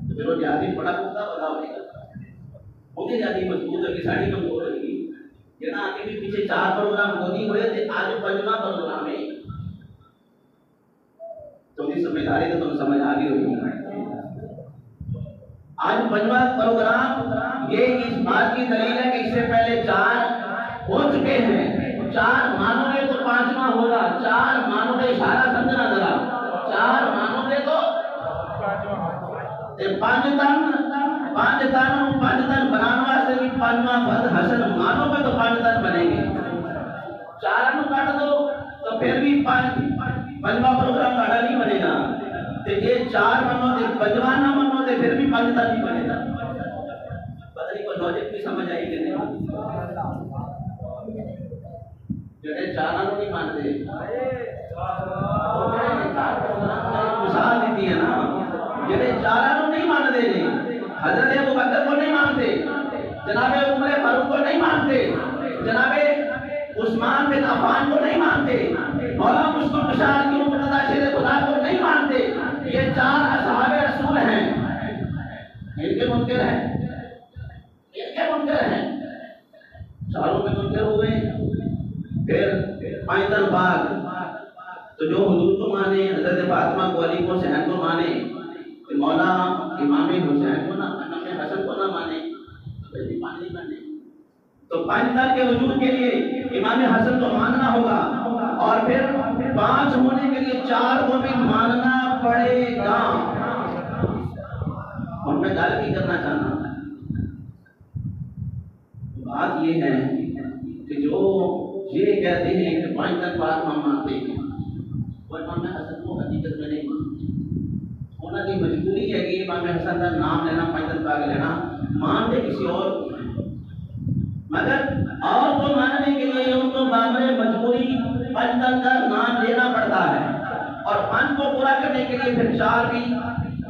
تو پھر وہ جاتی بڑا پختہ بتا ہوگی ہوتی جاتی مضبوط ہوگی، ساڑھی کمزور ہوگی، یہ نہ آگے بھی پیچھے چار پروگرام ہوتی ہوئے تھے، آج پنجواں پروگرام ہے۔ تو اس سمجھ داری تو تم سمجھ آگے ہوئی، آج پنجواں پروگرام یہ اس بات کی دلیل ہے کہ اس سے پہلے چار ہو چکے ہیں، چار مانو گے تو پانچواں ہوگا، چار مانو گے، اشارہ سمجھنا ذرا، چار مانو گے تو پانچ تن بنانے واسطے بھی پانچواں فرد حسن مانو گے تو پانچ تن بنیں گے، چار کاٹ دو تو پھر بھی پانچواں پروگرام کاٹا نہیں بنے گا، تو یہ 4 منو تے 5 نہ منو تے پھر بھی 5 نہیں بنے گا. پتہ نہیں کوئی لاجک بھی سمجھ آئی کہ نہیں. جڑے 4 نہیں مانتے مثال دیتی ہے نا, جڑے 4 نہیں مانتے نے, حضرت ابوبکر کو نہیں مانتے, جناب عمر فاروق کو نہیں مانتے, جناب عثمان بن عفان کو نہیں مانتے, مولا مشکل مشار کی مقتدی شیر خدا کو نہیں مانتے. یہ 4 اصحاب رسول ہیں, ان کے منکر ہیں, ان کے منکر ہیں, چاروں کے منکر ہوئے. پھر 5 دن بعد تو جو حضور کو مانے, حضرت فاطمہ کو, علی کو, حسین کو مانے, تو مولا امام حسین کو نہ, امام حسن کو نہ مانے تو پھر بھی مان نہیں مانے. تو 5 دن کے وجود کے لیے امام حسن کو ماننا ہوگا, اور پھر 5 ہونے کے لیے 4 کو بھی ماننا پڑے گا. اور میں گل کی کرنا چاہتا ہوں, بات یہ ہے کہ جو یہ کہتے ہیں کہ 5 دن بعد ہم مانتے ہیں, وہ امام حسن کو حقیقت میں نہیں مانتے. انہوں کی مجبوری ہے کہ امام حسن کا نام لینا, 5 دن بعد لینا, مانتے کسی اور کو, مگر اور کو ماننے کے لیے ان کو بامر مجبوری 5 دن کا نام لینا پڑتا ہے, اور 5 کو پورا کرنے کے لیے پھر 4 بھی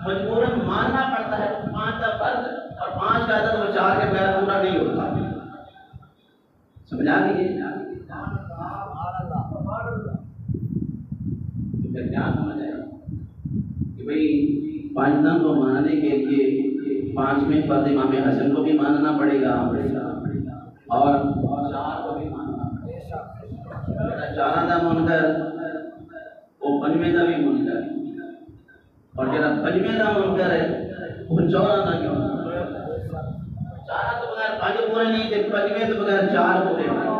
مجبوراً ماننا پڑتا ہے. 5 کا فرض اور 5 کا عدد وہ 4 کے بغیر پورا نہیں ہوتا. سمجھا دیجیے تو پھر کیا سمجھ آئے کہ بھئی 5 دن کو ماننے کے لیے 5ویں فرض امام حسن کو بھی ماننا پڑے گا, اور 4 کو بھی ماننا پڑے گا. 4 دا منکر وہ 5ویں دا بھی منکر, اور جڑا 5ویں دا منکر ہے وہ 14 دا کیوں. 4 تو بغیر 5 پورے نہیں تے 5ویں تو بغیر 4 پورے نہیں.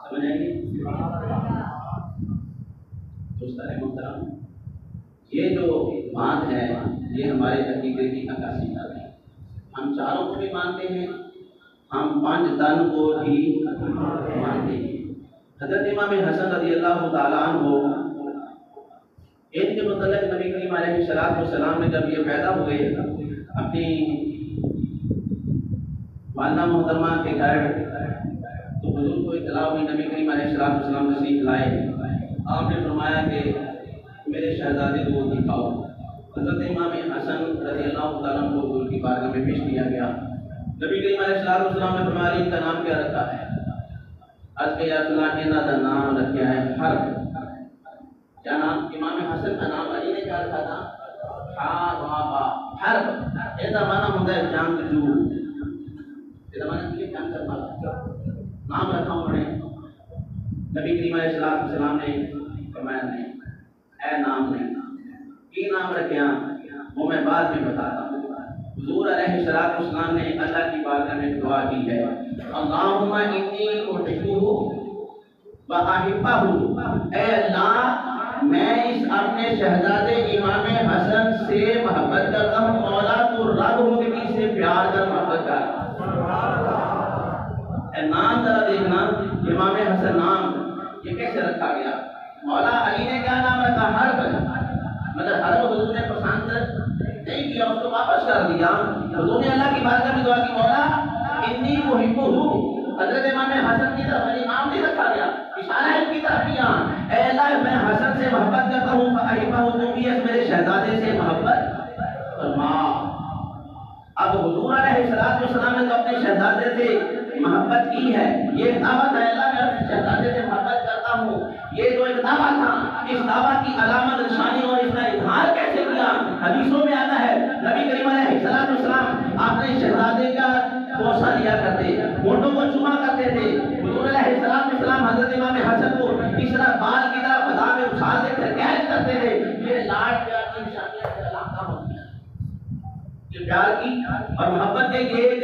سمجھ آئیے دوستان محترم, یہ جو بات ہے یہ ہمارے عقیدے کی عکاسی کر رہی ہے. ہم 4 کو بھی مانتے ہیں, ہم 5 دن کو بھی مانتے ہیں. حضرت امام حسن رضی اللہ تعالیٰ عنہ, ان کے متعلق نبی کریم علیہ السلام نے جب یہ پیدا ہوئے اپنی والدہ محترمہ کے گھر, تو حضور کو اطلاع ہوئی, نبی کریم علیہ السلام تشریف لائے. آپ نے فرمایا کہ میرے شہزادے کو دکھاؤ. حضرت امام حسن رضی اللہ تعالیٰ عنہ کو حضور کی بارگاہ میں پیش کیا گیا. نبی کریم علیہ السلام نے فرمایا ان کا نام کیا رکھا ہے؟ آج کے یا اللہ انہاں دا نام رکھا ہے حرب. کیا نام؟ امام حسن کا نام علی نے کیا رکھا تھا؟ حرب. یہ معنی ہوتا ہے جنگ جو. یہ معنی کیا جنگ کرنا نام رکھا انہوں نے. نبی کریم علیہ السلام نے فرمایا نہیں, اے نام نہیں. کی نام رکھا وہ میں بعد میں بتاتا ہوں. حضور علیہ السلام نے اللہ کی بارگاہ میں دعا کی ہے, اللہم انی احبہ و احبہ, اے اللہ میں اس اپنے شہزادے امام حسن سے محبت کرتا ہوں, مولا تو رب ہو کے سے پیار کر, محبت کر. اے نام ذرا دیکھنا, امام حسن نام یہ کیسے رکھا گیا؟ مولا علی نے کیا نام رکھا؟ حرب. مگر حرب حضور نے پسند نہیں کیا, اس کو واپس کر دیا. حضور نے اللہ کی بارگاہ میں دعا کی, مولا انی محبہ. حضرت امام حسن کی طرف علی نام نہیں رکھا گیا, اشارہ ہے کی طرف کیا, اے اللہ میں حسن سے محبت کرتا ہوں, فاحبہ تو بھی میرے شہزادے سے محبت فرما. اب حضور علیہ السلام نے تو اپنے شہزادے سے محبت کی ہے, یہ دعوت ہے اللہ میں اپنے شہزادے سے محبت کرتا ہوں. یہ جو ایک دعویٰ تھا, اس دعویٰ کی علامت نشانی اور اس کا اظہار کیسے کیا؟ حدیثوں میں آتا ہے نبی کریم علیہ السلام اپنے شہزادے کا بوسہ لیا کرتے, ہونٹوں کو چوما کرتے تھے. حضور علیہ السلام حضرت امام حسن کو اس طرح بال کی طرح فضا میں اچھالتے تھے, کیچ کرتے تھے. یہ لاڈ پیار کی نشانیاں سے علامت ہوتی ہیں. یہ پیار کی اور محبت کے یہ ایک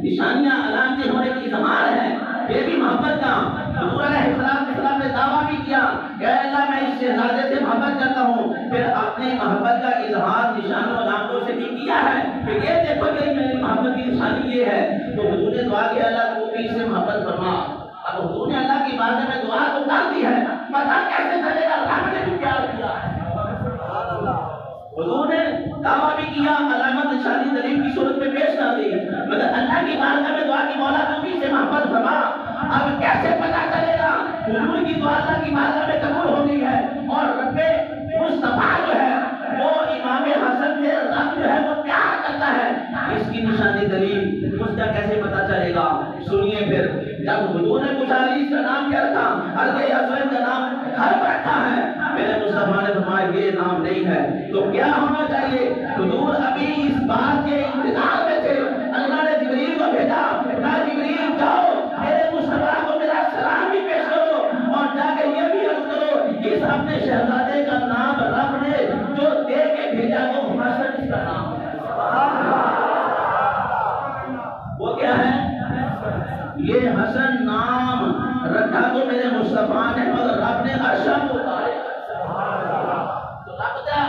نشانیاں علامتیں ہونے کی اظہار ہے. یہ بھی محبت کا. حضور علیہ السلام نے دعویٰ بھی کیا کہ اللہ میں اس شہزادے سے محبت کرتا ہوں, پھر اپنے محبت کا اظہار نشانوں علامتوں سے بھی کیا ہے کہ یہ دیکھو کہ میری محبت کی نشانی یہ ہے. تو حضور نے دعا کی اللہ کو بھی اس سے محبت فرما. اب حضور نے اللہ کی بارگاہ میں دعا تو کر دی ہے, پتہ کیسے چلے گا اللہ کی بارگاہ میں دعا کی مولا نبی سے محبت فرما. اب کیسے پتا چلے گا حضور کی دعا اللہ کی بارگاہ میں قبول ہو گئی ہے اور رب مصطفیٰ جو ہے وہ امام حسن سے رب جو ہے وہ پیار کرتا ہے؟ اس کی نشانی دلیل اس کا کیسے پتا چلے گا؟ سنیے پھر. جب حضور نے پوچھا علی کا نام کیا رکھا؟ حضرت حسن کا نام حرب رکھا ہے. میرے مصطفیٰ نے فرمایا یہ نام نہیں ہے. تو کیا ہونا چاہیے؟ حضور ابھی اس بات کے انتظار میں تھے. اللہ نے جبریل کو بھیجا. کہا جبریل جاؤ میرے مصطفیٰ کو میرا سلام بھی پیش کرو اور جا کے یہ بھی عرض کرو اس اپنے شہزادے کا نام رب نے جو دے کے بھیجا وہ حسن کا نام ہے. وہ کیا ہے؟ یہ حسن نام رکھا تو میرے مصطفیٰ نے مگر رب نے عرشاں کو اتارے. تو رب کا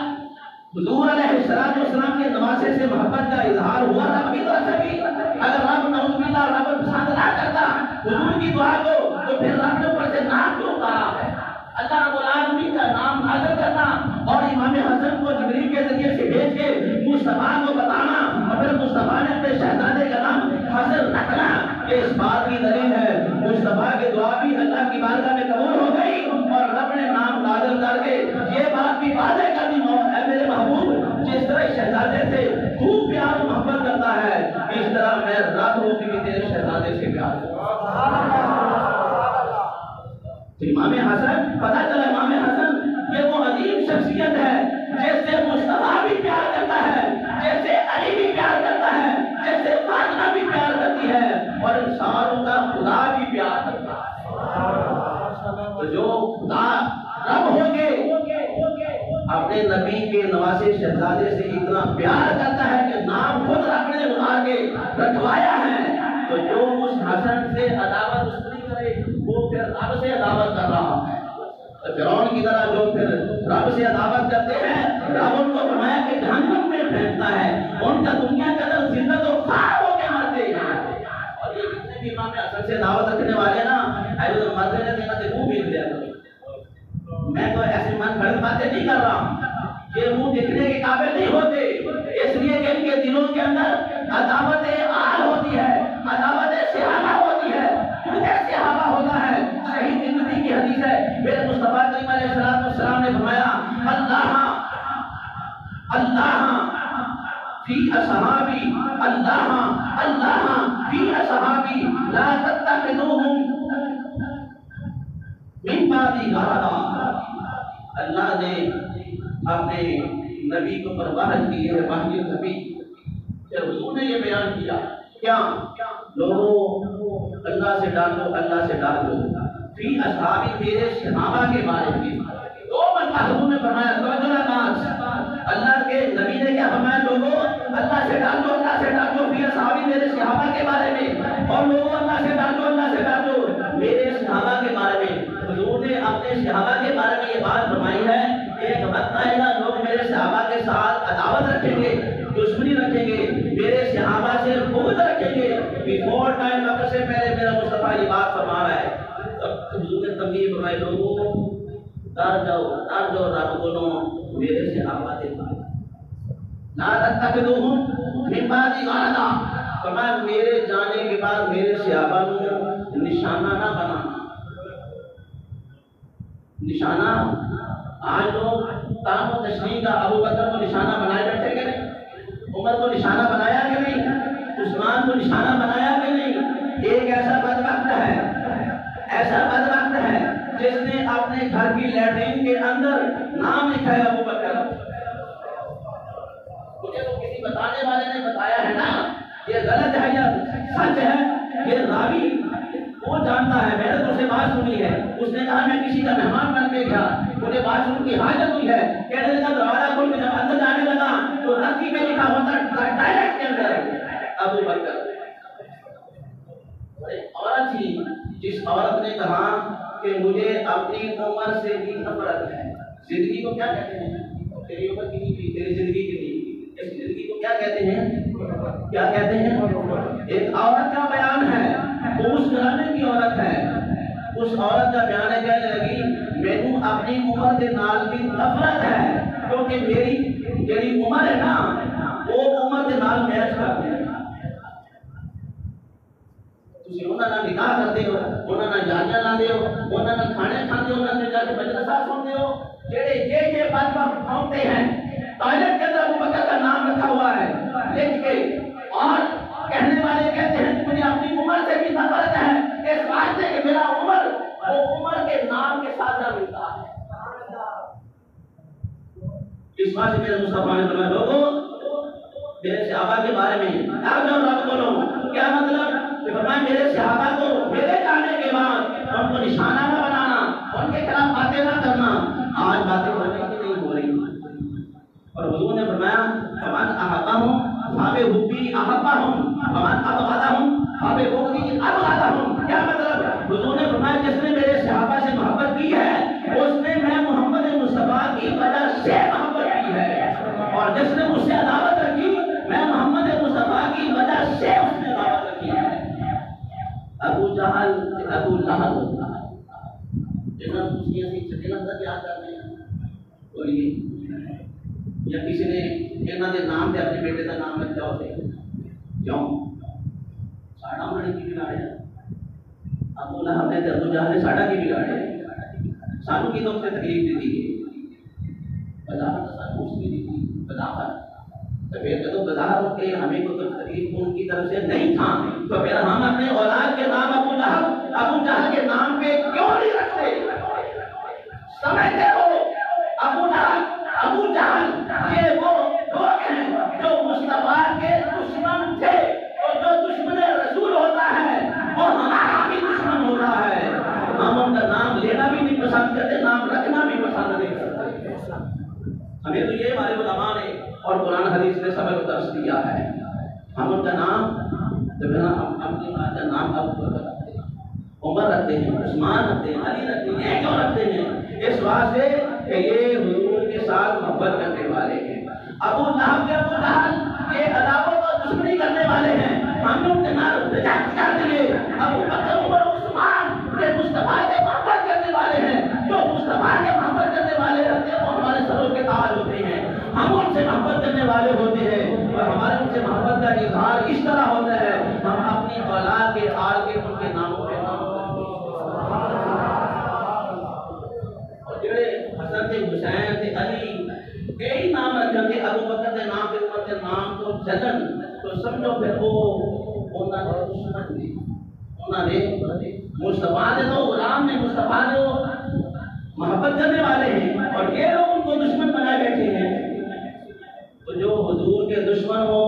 حضور علیہ السلام کے نواسے سے محبت کا اظہار ہوا. رب کی طرف سے بھی اگر رب نعوذ باللہ رب پسند نہ کرتا حضور کی دعا کو تو پھر رب نے اوپر سے نام کیوں اتارا ہے؟ اللہ رب العالمین کا نام نازل کرنا اور امام حسن کو جبریل کے ذریعے سے بھیج کے مصطفیٰ کو بتانا اور پھر مصطفیٰ نے اپنے شہزادے کا نام حسن رکھنا یہ اس بات کی دلیل ہے. مصطفیٰ کی دعا بھی اللہ کی بارگاہ میں قبول ہو گئی اور رب نے نام نازل کر کے یہ بات بھی واضح کر دی اے میرے محبوب جس طرح شہزادے سے خوب پیار و محبت کرتا ہے اس طرح میں رب ہوں کہ تیرے شہزادے سے پیار کرتا. امام حسن پتہ چلا امام حسن یہ وہ عظیم شخصیت ہے جیسے مصطفیٰ بھی پیار کرتا ہے, جیسے علی بھی پیار کرتا ہے, جیسے فاطمہ بھی پیار کرتی ہے اور انسانوں کا خدا بھی پیار کرتا ہے. تو جو خدا رب ہوں گے اپنے نبی کے نواسے شہزادے سے اتنا پیار کرتا ہے کہ نام خود رب نے اتار کے رکھوایا ہے. تو جو اس حسن سے عداوت دشمنی کرے وہ پھر رب سے عداوت کر رہا ہے. فرعون کی طرح جو پھر رب سے عداوت کرتے ہیں رب ان کو فرمایا کہ جہنم میں پھینکتا ہے. ان کا دنیا کے اندر زندہ تو خوار ہو کے مرتے ہیں. اور یہ جتنے بھی امام حسن سے دعوت رکھنے والے نا ایسے مرتے ہیں دینا سے منہ بھیج دیا کرو. میں تو ایسے من گھڑت باتیں نہیں کر رہا ہوں. یہ منہ دیکھنے کے قابل نہیں ہوتے اس لیے کہ ان کے دلوں کے اندر عداوت آل ہوتی ہے, عداوت صحابہ ہوتی ہے. کیونکہ صحابہ ہوتا ہے صحیح ترمذی کی حدیث ہے میرے مصطفیٰ کریم علیہ السلام نے فرمایا اللہ فی اصحابی اللہ فی اصحابی لا تتخذوهم من بعدی غرضا. اللہ نے اپنے نبی کو پر وحی کی ہے وحی نبی کہ حضور نے یہ بیان کیا کیا لوگوں اللہ سے ڈالو اللہ سے ڈالو فی اصحابی میرے صحابہ کے بارے میں. دو مرتبہ حضور نے فرمایا اللہ کے نبی نے کیا فرمایا لوگوں اللہ سے ڈالو فی اصحابی میرے صحابہ کے بارے میں اور لوگوں اللہ سے ڈالو میرے صحابہ کے بارے میں. حضور نے اپنے صحابہ کے بارے میں یہ بات فرمائی ہے ایک وقت آئے گا لوگ میرے صحابہ کے ساتھ عداوت رکھیں گے, دشمنی رکھیں گے, میرے صحابہ سے بغض رکھیں گے. بیفور ٹائم وقت سے پہلے میرا مصطفیٰ یہ بات فرما رہا ہے. حضور نے تنبیہ فرمائی لوگوں ڈر جاؤ رب کو میرے صحابہ کے ساتھ لا تتخذوهم من بعدی غرضا. فرمایا میرے جانے کے بعد میرے صحابہ کو نشانہ نہ بنانا. نشانہ آج لوگ تام و تشریح کا ابو بکر کو نشانہ بنائے بیٹھے کہ نہیں, عمر کو نشانہ بنایا کہ نہیں, عثمان کو نشانہ بنایا کہ نہیں. ایک ایسا بدبخت ہے جس نے اپنے گھر کی لیٹرین کے اندر نام لکھا ہے ابو بکر. مجھے تو کسی بتانے والے نے بتایا ہے نا یہ غلط ہے یا سچ ہے, یہ راوی وہ جانتا ہے. میں نے تو اسے بات سنی ہے, اس نے کہا میں کسی کا مہمان بن کے گیا, مجھے بات سن کی حاجت ہوئی ہے, کہنے لگا دروازہ کھول کے جب اندر جانے لگا تو رسی میں لکھا ہوتا ڈائریکٹ کے اندر ابو بکر. عورت تھی جس عورت نے کہا کہ مجھے اپنی عمر سے بھی نفرت ہے. زندگی کو کیا کہتے ہیں, تیری عمر کتنی تھی, تیری زندگی کتنی, اس زندگی کو کیا کہتے ہیں, ایک عورت کا بیان ہے, اس گھرانے کی عورت ہے, اس عورت کا بیان ہے کہنے لگی مینوں اپنی عمر کے نال بھی نفرت ہے کیونکہ میری عمر ہے نا وہ عمر کے نال میچ کرتی ہے. انہاں نال نکاح کردے ہو، انہاں نال جاریاں لاندے ہو، انہاں نال کھانے کھاندے ہو، انہاں نال جا کے مجلساں سنتے ہو، جڑے یہ بات پھونکتے ہیں ٹوائلٹ کے اندر ابو بکر کا نام رکھا ہوا ہے لکھ کے، اور کہنے والے کہتے ہیں مجھے اپنی عمر سے بھی نفرت ہے اس بات سے کہ میرا عمر وہ عمر کے نام کے ساتھ نہ ملتا ہے۔ اس بات سے میرے مصطفیٰ نے فرمایا لوگوں میرے صحابہ کے بارے میں آپ جو رب بولو کیا مطلب کہ فرمایا میرے صحابہ کو میرے جانے کے بعد ان کو نشانہ نہ بنانا، ان کے خلاف باتیں نہ کرنا۔ آج باتیں ہونے کی نہیں ہو رہی، اور حضور نے فرمایا فمن احبہم فبحبی احبہم ومن ابغضہم فببغضی ابغضہم۔ کیا مطلب؟ حضور نے فرمایا جس نے میرے صحابہ سے محبت کی ہے اس نے میں محمد مصطفیٰ کی وجہ سے محبت کی ہے، اور جس نے مجھ سے عداوت رکھی میں محمد مصطفیٰ کی وجہ سے اس نے عداوت رکھی ہے۔ ابو جہل ابو لہب جنہوں نے دوسری ایسی چھٹے لفظ یاد کرنے ہیں بولیے، یا کسی نے انہوں نے نام دے اپنے بیٹے کا نام رکھا ہوتے کیوں؟ ساڑھا انہوں نے کی بگاڑے ابو لہب نے ابو جہل نے ساڑھا کی بگاڑے سانو کی تو اس نے تکلیف دی تھی بظاہر سانو اس کی دی تھی بظاہر، تو پھر جب بظاہر ہو کے ہمیں کو تو تکلیف ان کی طرف سے نہیں تھا تو پھر ہم اپنے اولاد کے نام ابو لہب ابو جہل کے نام پہ کیوں نہیں رکھتے؟ سمجھتے ہو ابو لہب ابو جہل یہ وہ لوگ ہیں جو مصطفیٰ کے دشمن تھے، اور جو دشمن رسول ہوتا ہے وہ ہمارا بھی دشمن ہوتا ہے۔ ہم ان کا نام لینا بھی نہیں پسند کرتے، نام رکھنا بھی پسند نہیں کرتے۔ ہمیں تو یہ ہمارے علماء نے اور قرآن حدیث نے سبق درس دیا ہے، ہم ان کا نام ہم اپنی بات کا نام ابو بکر رکھتے ہیں، عمر رکھتے ہیں، عثمان رکھتے ہیں، علی رکھتے ہیں، یہ کیوں رکھتے ہیں؟ اس واسطے کہ یہ حضور کے ساتھ محبت کرنے والے ہیں۔ ابو لہب کے ابو جہل یہ عداوت اور دشمنی کرنے والے ہیں، ہم ان کے نام ریجیکٹ کر دیں۔ ابو بکر عمر عثمان یہ مصطفیٰ سے محبت کرنے والے ہیں، جو مصطفیٰ کے محبت کرنے والے رہتے ہیں وہ ہمارے سروں کے تاج ہوتے ہیں، ہم ان سے محبت کرنے والے ہوتے ہیں، اور ہمارے ان سے محبت کا اظہار اس طرح ہوتا ہے ہم اپنی اولاد کے آل کے ان کے ناموں پہ نام حسن تے حسین تے علی کئی نام رکھیں گے، ابو بکر کے نام پہ عمر کے نام تو جلن تو سمجھو پھر وہ انہوں نے دشمن دی، انہوں نے مصطفیٰ نے تو غلام نے مصطفیٰ نے محبت کرنے والے ہیں، اور یہ لوگ ان کو دشمن بنا بیٹھے ہیں۔ تو جو حضور کے دشمن ہو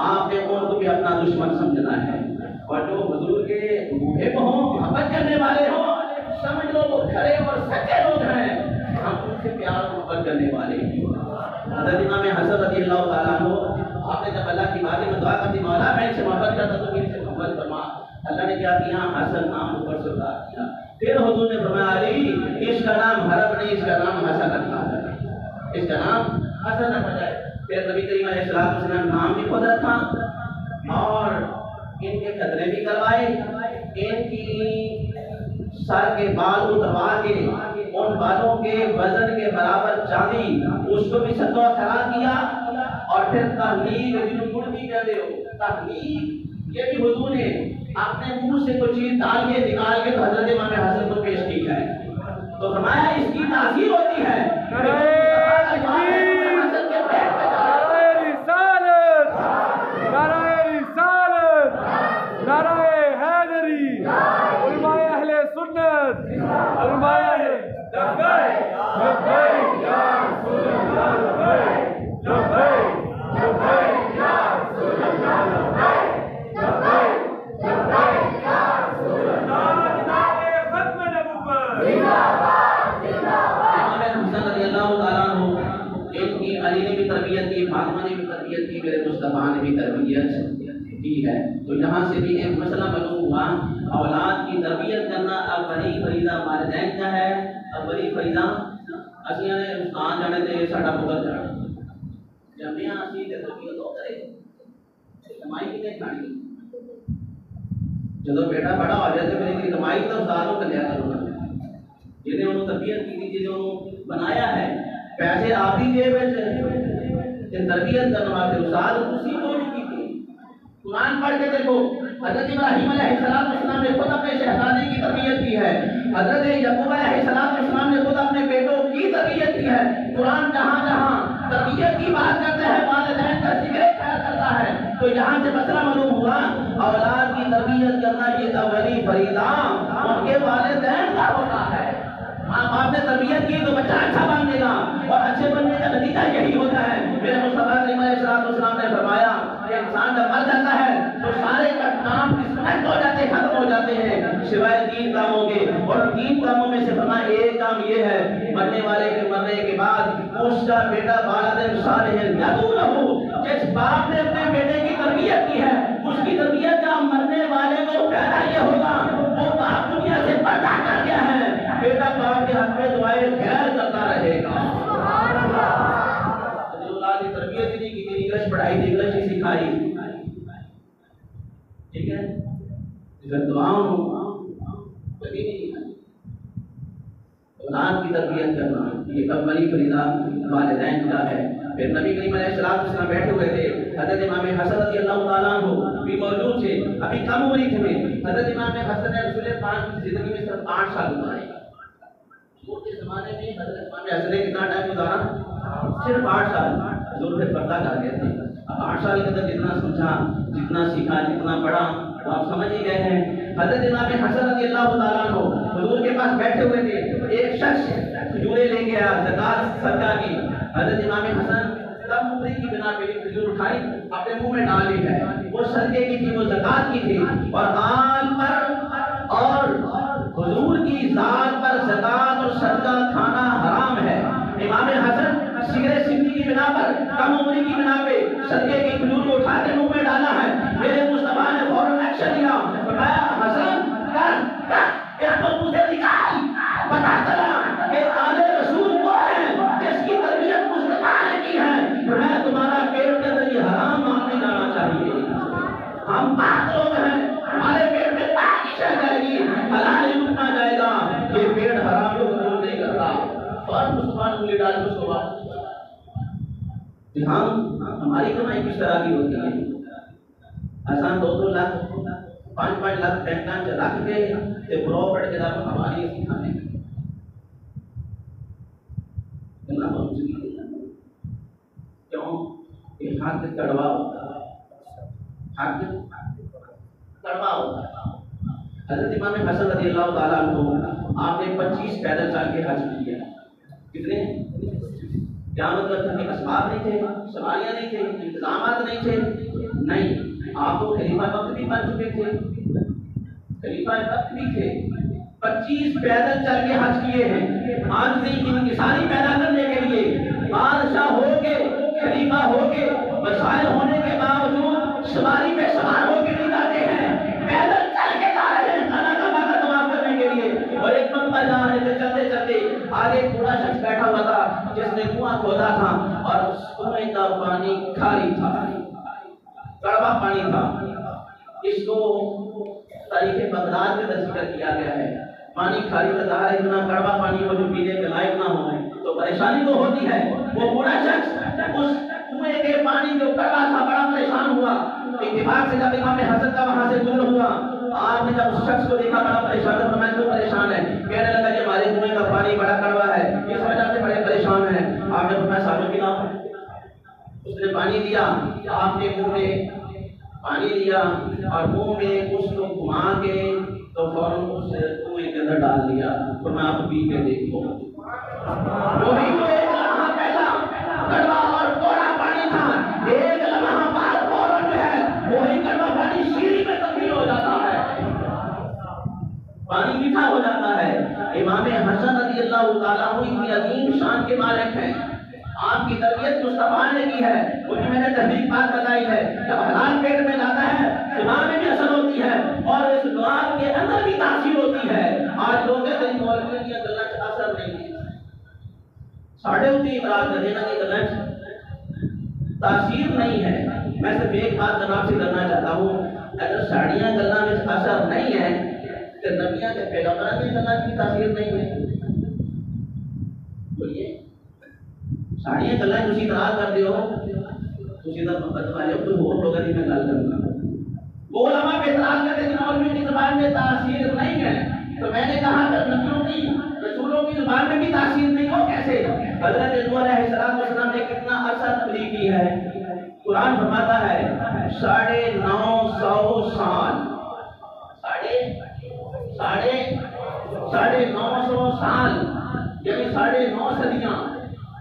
آپ نے ان کو بھی اپنا دشمن سمجھنا ہے، اور جو حضور کے محب ہوں محبت کرنے والے ہوں سمجھ لو وہ کھڑے اور سچے لوگ ہیں، ہم ان سے پیار اور محبت کرنے والے ہیں۔ حضرت امام حسن رضی اللہ تعالیٰ عنہ آپ نے جب اللہ کی بارے میں دعا کرتی مولا میں ان سے محبت کرتا تو ان سے محبت فرما، اللہ نے کیا کیا حسن نام اوپر سے اتار دیا۔ پھر حضور نے فرمایا علی اس کا نام حرب نہیں، اس کا نام حسن رکھا جائے، اس کا نام حسن رکھا جائے۔ پھر نبی کریم علیہ السلام نام بھی خود رکھا اور ان کے خطرے بھی کروائے، ان کی سر کے بال اتروا کے ان بالوں کے وزن کے برابر چاندی اس کو بھی صدقہ کھڑا کیا، اور پھر تحلیل جنہوں مڑتی کہتے ہو تحلیل یہ بھی حضور نے اپنے منہ سے کوئی چیز ڈال کے نکال کے حضرت امام حسن کو پیش کی ہے، تو فرمایا اس کی تاثیر ہوتی ہے۔ مصطفیٰ نے بھی تربیت کی ہے، تو یہاں سے بھی ایک مسئلہ معلوم ہوا اولاد کی تربیت کرنا اب بڑی فریضہ والدین کا ہے، اب بڑی فریضہ اسی نے استاد جانے تے ساڈا پتر جانے جمعیاں اسی تے تربیت ہو کرے کمائی کتنے کھانی جدو بیٹا بڑا ہو جائے تو پھر کمائی تو استادوں کلیا کرو جنہیں انہوں تربیت کی جنہیں انہوں بنایا ہے، پیسے آپ ہی جیب تربیت کرنے والے استاد اسی کو نہیں کی تھی۔ قرآن پڑھ کے دیکھو حضرت ابراہیم علیہ السلام نے خود اپنے شہزادے کی تربیت کی ہے، حضرت یعقوب علیہ السلام نے خود اپنے بیٹوں کی تربیت کی ہے۔ قرآن جہاں جہاں تربیت کی بات کرتا ہے، والدین کا ذکر خیر کرتا ہے، تو یہاں سے مسئلہ معلوم ہوا اولاد کی تربیت کرنا یہ اولی فریضہ ان کے والدین کا ہوتا ہے۔ ماں باپ نے تربیت کی تو بچہ اچھا بنے گا، اور اچھے بننے کا نتیجہ یہی ہوتا ہے۔ میرے مصطفیٰ کریم علیہ السلام نے فرمایا کہ انسان جب مر جاتا ہے تو سارے کام ڈسکنیکٹ ہو جاتے ہیں، ختم ہو جاتے ہیں سوائے 3 کاموں کے، اور 3 کاموں میں سے فرمایا ایک کام یہ ہے مرنے والے کے مرنے کے بعد اس کا بیٹا والد صالح یدعو لہ، جس باپ نے اپنے بیٹے کی تربیت کی ہے اس کی تربیت کا مرنے والے کو فائدہ یہ ہوگا وہ باپ دنیا سے پردہ کر گیا ہے، بیٹا باپ کے حق میں دعائیں خیر کرتا رہے گا۔ اولاد کی تربیت نہیں کی، انگلش پڑھائی تھی، انگلش ہی سکھائی، ٹھیک ہے، اگر دعاؤں کبھی نہیں ہے۔ اولاد کی تربیت کرنا یہ اولی فریضہ والدین کا ہے۔ پھر نبی کریم علیہ السلام بیٹھے ہوئے تھے، حضرت امام حسن رضی اللہ تعالیٰ عنہ بھی موجود تھے، ابھی کم عمری تھے۔ حضرت امام حسن نے رسول پاک کی زندگی میں صرف 8 سال گزارے۔ حضور کے زمانے میں حضرت امام حسن نے کتنا ٹائم گزارا؟ صرف 8 سال۔ حضور پہ پردہ کر گئے تھے۔ اب 8 سال کے اندر جتنا سمجھا، جتنا سیکھا، جتنا پڑھا وہ آپ سمجھ ہی گئے ہیں۔ حضرت امام حسن رضی اللہ تعالیٰ عنہ حضور کے پاس بیٹھے ہوئے تھے، ایک شخص کھجوریں لے کے آیا زکات صدقہ کی۔ حضرت امام حسن کم عمری کی بنا پہ کھجور اٹھائی اپنے منہ میں ڈال لی ہے، وہ صدقے کی تھی، وہ زکات کی تھی، اور آل پر اور حضور کی ذات پر زکات اور صدقہ کھانا حرام ہے۔ امام حسن سگرے سنی کی بنا پر، کم عمری کی بنا پہ صدقے کی کھجور کو اٹھا کے منہ میں ڈالا ہے۔ میرے مصطفیٰ نے فوراً ایکشن لیا، فرمایا حسن اس کو مجھے نکال، پتہ چلا کہ آل رسول وہ ہے جس کی تربیت مصطفیٰ نے کی ہے۔ فرمایا تمہارا پیٹ کے اندر یہ حرام مال نہیں جانا چاہیے، ہم پاک لوگ ہیں، ہمارے پیٹ میں پاکی شہ جائے گی، حلال ہی رکنا جائے گا، یہ پیٹ حرام کو قبول نہیں کرتا۔ اور مصطفیٰ نے انگلی ڈال کے اس کو واپس کیا۔ ہماری کمائی کس طرح کی ہوتی ہے؟ آسان 2-2 لاکھ 5-5 لاکھ بینک رکھ کے تے پراپرٹی کے دار ہماری سکھانے اللہ بہت کیوں کہ حق کڑوا ہوتا ہے، حق کڑوا ہوتا ہے۔ حضرت امام حسن رضی اللہ تعالیٰ عنہ آپ نے 25 پیدل چل کے حج کیا۔ کتنے؟ کیا مطلب تھا کہ اسباب نہیں تھے، سواریاں نہیں تھے، انتظامات نہیں تھے؟ نہیں، آپ تو خلیفہ وقت بھی بن چکے تھے، خلیفہ وقت بھی تھے۔ 25 پیدل چل کے حج کیے ہیں، آج بھی انکساری پیدا کرنے کے لیے بادشاہ ہو کے، خلیفہ ہو کے، وسائل ہونے کے باوجود سواری پہ سوار ہو کے نہیں جاتے ہیں، پیدل چل کے جا رہے ہیں خانہ کعبہ کا طواف کرنے کے لیے۔ اور ایک مرتبہ جا رہے تھے، چلتے چلتے آگے ایک بوڑھا شخص بیٹھا ہوا تھا جس نے کنواں کھودا تھا، اور اس کنویں کا پانی کھاری تھا، کڑوا پانی تھا۔ اس کو تاریخ بغداد میں ذکر کیا گیا ہے، پانی کھاری کا ظاہر ہے، اتنا کڑوا پانی ہو جو پینے کے لائق نہ ہو تو پریشانی تو ہوتی ہے۔ وہ بوڑھا شخص اس کنویں کے پانی جو کڑوا تھا بڑا پریشان ہوا۔ اتفاق سے جب امام حسن کا وہاں سے گزر ہوا، آپ نے جب اس شخص کو دیکھا بڑا پریشان ہے، فرمایا کیوں پریشان ہے؟ کہنے لگا کہ ہمارے کنویں کا پانی بڑا کڑوا ہے، اس وجہ سے بڑے پریشان ہیں۔ آپ نے فرمایا صاحب پلاؤ، اس نے پانی دیا، آپ نے منہ میں پانی لیا اور منہ میں اس کو گھما کے تو فوراً اس کنویں کے اندر ڈال دیا۔ فرمایا آپ پی کے دیکھو، وہی تو ایک لمحہ پہلا کڑوا اور کوڑا پانی تھا، ایک لمحہ بعد فوراً جو ہے وہی کڑوا پانی شیریں میں تبدیل ہو جاتا ہے، پانی میٹھا ہو جاتا ہے۔ امام حسن رضی اللہ تعالیٰ عنہ اتنی عظیم شان کے مالک ہیں، آپ کی تربیت مصطفیٰ نے کی ہے۔ مجھے میں نے تحریک بات بتائی ہے، جب حلال پیٹ میں جاتا ہے دماغ میں بھی اثر ہوتی ہے اور اس دماغ کے اندر بھی تاثیر ہوتی ہے۔ آج لوگ کہتے ہیں مولوی کی گلاں اثر نہیں ہے، ساڑھے ہوتی اعتراض کر دینا کہ گلاں تاثیر نہیں ہے۔ میں صرف ایک بات جناب سے کرنا چاہتا ہوں، اگر ساڑیاں گلاں میں اثر نہیں ہے کہ نبیاں کے پیغمبروں کی گلاں کی تاثیر نہیں ہے؟ بولیے، ساڑیاں گلاں تسی اعتراض کر دیو، تسی دا محبت والے کوئی اور لوگاں دی میں گل کرنا، وہ علماء پہ اعتراض کرتے کہ مولویوں کی زبان میں تاثیر نہیں ہے. تو میں نے کہا کہ نبیوں کی رسولوں کی زبان میں بھی تاثیر نہیں ہو کیسے؟ حضرت نوح علیہ السلام نے کتنا عرصہ تبلیغ کی ہے. قرآن فرماتا ہے 950 سال، 950 سال یعنی 9.5 صدیاں.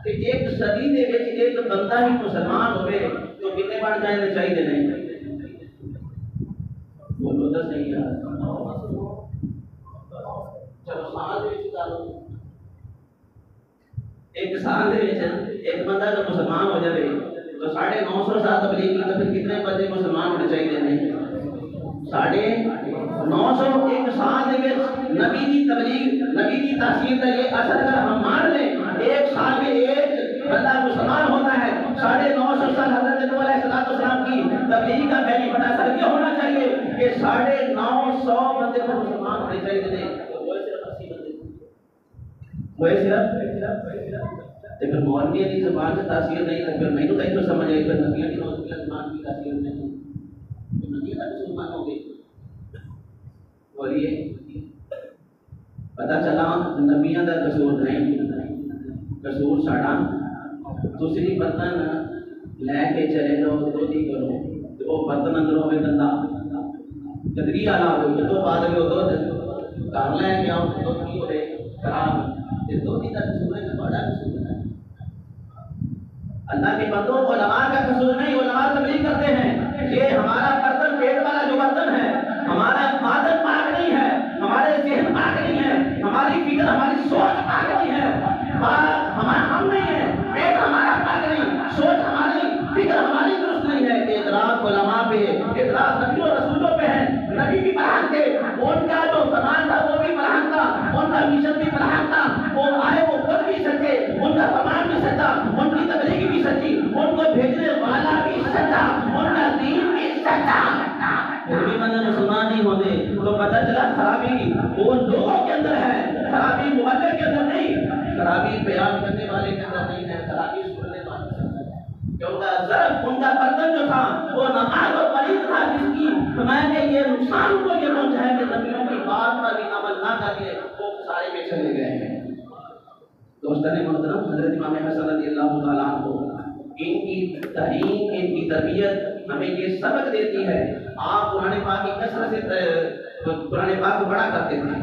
کہ ایک صدی دے وچ ایک بندہ ہی مسلمان ہوئے تو کتنے بن جانے چاہیے نہیں؟ بولو تو صحیح ہے. چلو سال دے وچ کرو، ایک سال دے وچ ایک بندہ جو مسلمان ہو جائے تو 950 سال تبلیغ کی تو پھر کتنے بندے مسلمان ہونے چاہیے نہیں؟ 950 ایک سال دے وچ نبی کی تبلیغ، نبی کی تاثیر کا یہ اثر اگر ہم مان لیں ایک سال میں ایک بندہ مسلمان ہوتا ہے. 950 سال حضرت نوح علیہ السلام کی تبلیغ کا پہلی بڑا اثر یہ ہونا چاہیے کہ 950 بندے کو مسلمان ہونے چاہیے نہیں. وہ صرف پھر مولوی کی زبان سے تاثیر نہیں ہے. پھر میں تو سمجھ آئی پھر نبی کی زبان کی تاثیر نہیں تو نبی کا مسلمان ہو گئی. بولیے پتہ چلا نبیاں کا قصور نہیں، قصور ساڈا. دوسری برتن لے کے چلے جاؤ دودھی کرو تو وہ برتن اندر ہوئے گندا گندگی والا ہو تو بعد میں دودھ گھر لے کے آؤ دودھ کی ہوئے خراب. دودھی کا قصور ہے بڑا قصور ہے. اللہ کے بندوں کو علماء کا قصور نہیں. علماء تبلیغ کرتے ہیں یہ ہمارا برتن پیٹ والا جو برتن ہے ہمارا باطن پاک نہیں ہے، ہمارے ذہن پاک نہیں ہے، ہماری فکر ہماری سوچ پاک نہیں ہے. ہم نہیں ہے، پیٹ ہمارا پاک نہیں، سوچ ہماری فکر ہماری درست نہیں ہے. اعتراض علماء پہ، اعتراض نبیوں رسولوں پہ ہے. نبی بھی برہم تھے، ان کا جو فرمان تھا وہ بھی برہم تھا، ان کا مشن بھی برہم تھا. وہ آئے وہ خود بھی سچے، ان کا فرمان بھی سچا، ان کی تبلیغ بھی سچی، ان کو بھیجنے والا بھی سچا، ان کا دین بھی سچا. پھر بھی بندے مسلمان نہیں ہوتے تو پتہ چلا خرابی وہ لوگوں کے اندر ہے، خرابی محلے کے اندر نہیں، خرابی بیان کرنے والے کے اندر نہیں ہے، خرابی سننے والے کے اندر ہے. ضرب ان کا برتن جو تھا وہ نماز اور پلیت تھا جس کی میں نے یہ نقصان کو یہ پہنچا ہے کہ نبیوں کی بات پر بھی عمل نہ کر کے وہ سارے میں چلے گئے ہیں. دوستان محترم، حضرت امام حسن رضی اللہ تعالیٰ عنہ ان کی تعلیم، ان کی تربیت ہمیں یہ سبق دیتی ہے. آپ قرآن پاک کی کثرت سے قرآن پاک کو پڑھا کرتے تھے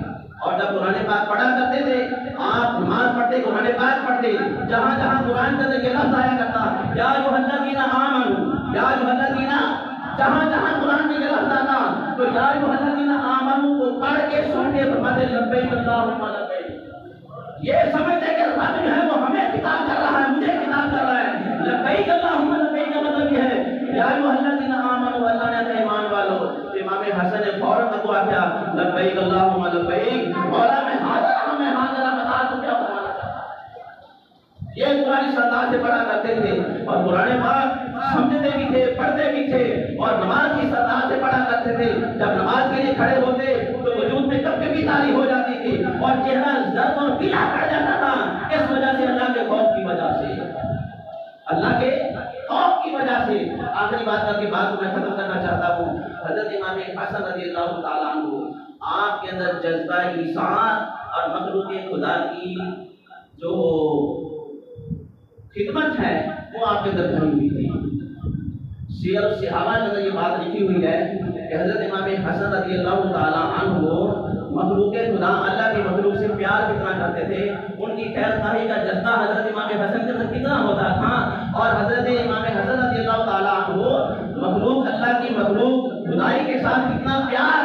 اور جب قرآن پاک پڑھا کرتے تھے آپ نماز پڑھتے قرآن پاک پڑھتے جہاں جہاں قرآن کا یہ لفظ آیا کرتا یا ایھا الذین آمنوا، یا ایھا الذین، جہاں جہاں قرآن میں یہ لفظ آتا تو یا ایھا الذین آمنوا کو پڑھ کے سن کے فرماتے لبیک اللہم لبیک. یہ سمجھتے کہ رب جو ہے وہ ہمیں خطاب کر رہا ہے، مجھے خطاب کر رہا ہے. لبیک اللہم لبیک کا مطلب یہ ہے یا ایھا الذین آمنوا، اللہ نے کہا ایمان والو. امام حسن نے فوراً دعا کیا لبیک اللہم لبیک، مولا میں حاضر ہوں، میں حاضر ہوں، بتا تو کیا فرمانا چاہتا ہے. یہ قرآن سردار سے پڑھا کرتے تھے اور قرآن پاک سمجھتے بھی تھے، پڑھتے بھی تھے اور نماز کی سردار سے پڑھا کرتے تھے. جب نماز کے لیے کھڑے ہوتے تو وجود میں کب کبھی تاری ہو جاتی تھی اور چہرہ زرد اور پیلا پڑ جاتا تھا. اس وجہ سے اللہ کے خوف کی وجہ سے، اللہ کے خوف کی وجہ سے. آخری بات کر کے بات کو میں ختم کرنا چاہتا ہوں. حضرت امام حسن رضی اللہ تعالیٰ عنہ آپ کے اندر جذبہ ایثار اور مخلوق خدا کی جو خدمت ہے وہ آپ کے اندر بھری ہوئی تھی. سیر الصحابہ کے اندر یہ بات لکھی ہوئی ہے کہ حضرت امام حسن رضی اللہ تعالیٰ عنہ مخلوق خدا اللہ کی مخلوق سے پیار کتنا کرتے تھے. ان کی خیر خواہی کا جذبہ حضرت امام حسن کے اندر کتنا ہوتا تھا. اور حضرت امام حسن رضی اللہ تعالیٰ عنہ مخلوق اللہ کی مخلوق خدائی کے ساتھ کتنا پیار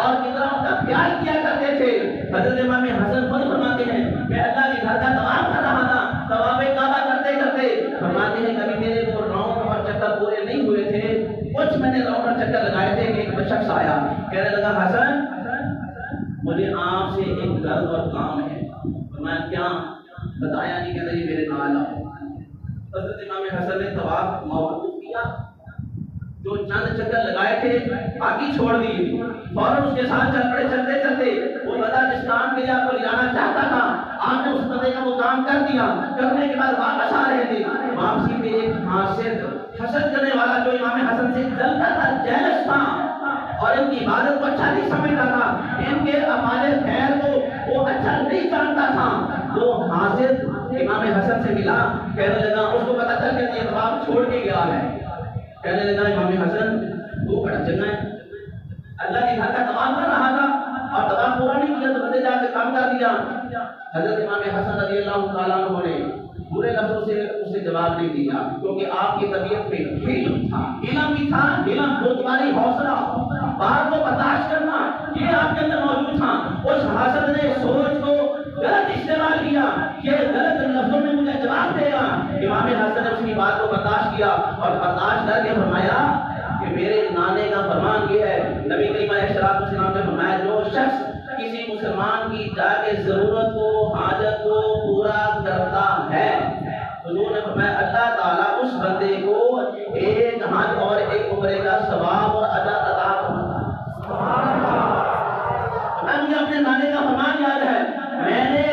اور کتنا ان کا پیار کیا کرتے تھے. حضرت امام حسن خود فرماتے ہیں کہ اللہ کے گھر کا طواف کر رہا تھا، طواف کعبہ کرتے کرتے فرماتے ہیں کبھی میرے وہ راؤنڈ اور چکر پورے نہیں ہوئے تھے، کچھ میں نے راؤنڈ اور چکر لگائے تھے کہ ایک شخص آیا کہنے لگا حسن مجھے آپ سے ایک غرض اور کام ہے. میں کیا بتایا نہیں، کہتے یہ میرے نال آؤ. حضرت امام حسن نے طواف موقوف کیا، جو چند چکر لگائے تھے باقی چھوڑ دی، فوراً اس کے ساتھ چل پڑے. چلتے چلتے وہ بتا جس کام کے لیے آپ کو لے جانا چاہتا تھا آپ نے اس بندے کا وہ کام کر دیا. کرنے کے بعد واپس آ رہے تھے، واپسی میں ایک حاسد حسد کرنے والا جو امام حسن سے جلتا تھا، جیلس تھا اور ان کی عبادت کو اچھا نہیں سمجھتا تھا، ان کے افعال خیر کو وہ اچھا نہیں جانتا تھا۔ وہ حاضر امام حسن سے ملا، کہنے لگا، اس کو پتا چل کہ یہ طواف چھوڑ کے گیا ہے، کہنے لگا امام حسن تو بڑا چنگا ہے، اللہ کے گھر کا طواف کر رہا تھا اور طواف پورا نہیں کیا تو بندے جا کے کام کر دیا۔ حضرت امام حسن رضی اللہ تعالیٰ عنہ نے برے لفظوں سے اسے جواب نہیں دیا، کیونکہ آپ کی طبیعت میں علم تھا، علم بھی تھا، علم بردباری، حوصلہ، بات کو برداشت کرنا، یہ آپ کے اندر موجود تھا۔ اس حسد نے سوچ کو غلط استعمال کیا، یہ غلط لفظوں میں مجھے جواب دے گا۔ امام حسن نے اس کی بات کو برداشت کیا اور برداشت کر کے فرمایا کہ میرے نانے کا فرمان یہ ہے، نبی کریم علیہ السلام نے فرمایا جو شخص کسی مسلمان کی جا کے ضرورت کو، حاجت کو پورا کرتا ہے، حضور نے فرمایا اللہ تعالیٰ اس بندے کو ایک حج اور ایک عمرے کا ثواب اور اجر عطا فرماتا ہے۔ مجھے اپنے نانے کا فرمان یاد ہے، میں نے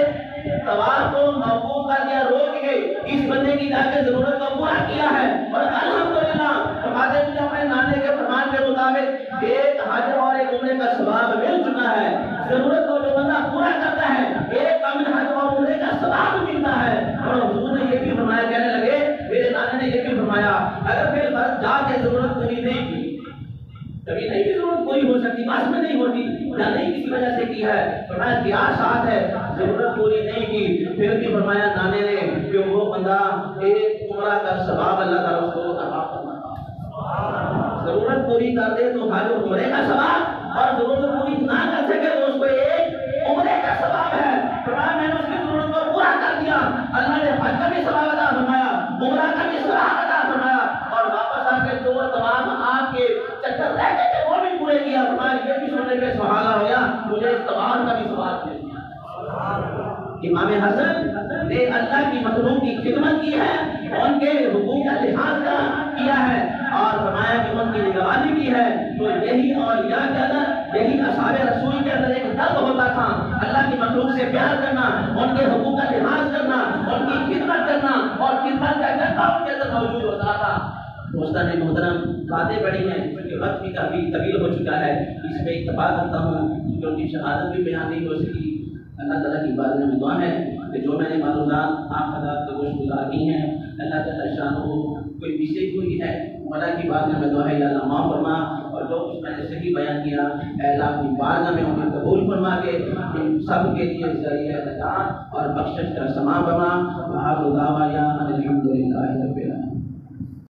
طواف کو موقوف کر دیا، روک کے اس بندے کی جا کے ضرورت کو پورا کیا ہے، اور الحمدللہ فرماتے مجھے اپنے نانے کے فرمان کے مطابق ایک حج اور ایک عمرے کا ثواب مل چکا ہے۔ ضرورت کو جو بندہ پورا کرتا ہے ایک کامل حج اور عمرے کا ثواب ملتا ہے۔ اور حضور نے یہ بھی فرمایا، کہنے لگے میرے نانے نے یہ بھی فرمایا اگر پھر فرض جا کے ضرورت پوری نہیں کی، کبھی نہیں بھی ضرورت پوری ہو سکتی، پاس میں نہیں ہوتی یا نہیں کسی وجہ سے کی ہے، فرمایا دیار ساتھ ہے، ضرورت پوری نہیں کی، پھر بھی فرمایا نانے نے کہ وہ بندہ ایک عمرہ کا ثواب اللہ تعالیٰ اس کو عطا فرماتا۔ ضرورت پوری کر دے تو حج اور عمرے کا ثواب، اور ضرورت پوری نہ کر سکے تو اس کو ایک عمرے کا ثواب ہے۔ فرمایا میں نے اس کی ضرورت کو پورا کر دیا، اللہ نے حج کا بھی ثواب عطا فرمایا، عمرہ کا بھی ثواب عطا فرمایا، اور واپس آ کے جو تمام آپ کے چکر رہ گئے تھے وہ بھی پورے کیا۔ فرمایا یہ بھی سننے کے سبحانہ ہو گیا، مجھے اس تمام کا بھی ثواب مل گیا۔ امام حسن نے اللہ کی مخلوق کی خدمت کی ہے، ان کے حقوق کا لحاظ کیا ہے، اور فرمایا کہ ان کی نگرانی کی ہے۔ تو یہی اولیاء کے اندر، یہی اصحاب رسول کے اندر ایک درد ہوتا تھا، اللہ کی مخلوق سے پیار کرنا، ان کے حقوق کا لحاظ کرنا، ان کی خدمت کرنا، اور خدمت کا جذبہ ان کے اندر موجود ہوتا تھا۔ دوستان محترم، باتیں بڑی ہیں کیونکہ وقت بھی کافی طویل ہو چکا ہے، اس پہ اتفاق کرتا ہوں کہ ان کی شہادت بھی بیان نہیں ہو سکی۔ اللہ تعالیٰ کی بارگاہ میں دعا ہے کہ جو میں نے معلومات آپ حضرات کے گوشت گزار کی ہیں، اللہ تعالیٰ شانہ کوئی مسٹیک ہوئی ہے، اللہ کی بارگاہ میں دعا ہے یا اللہ معاف فرما، اور جو کچھ میں نے صحیح بیان کیا اے اللہ اپنی بارگاہ میں انہیں قبول فرما کے ان سب کے لیے ذریعہ نجات اور بخشش کا سما بنا۔ وآخر دعوانا الحمدللہ رب العالمین۔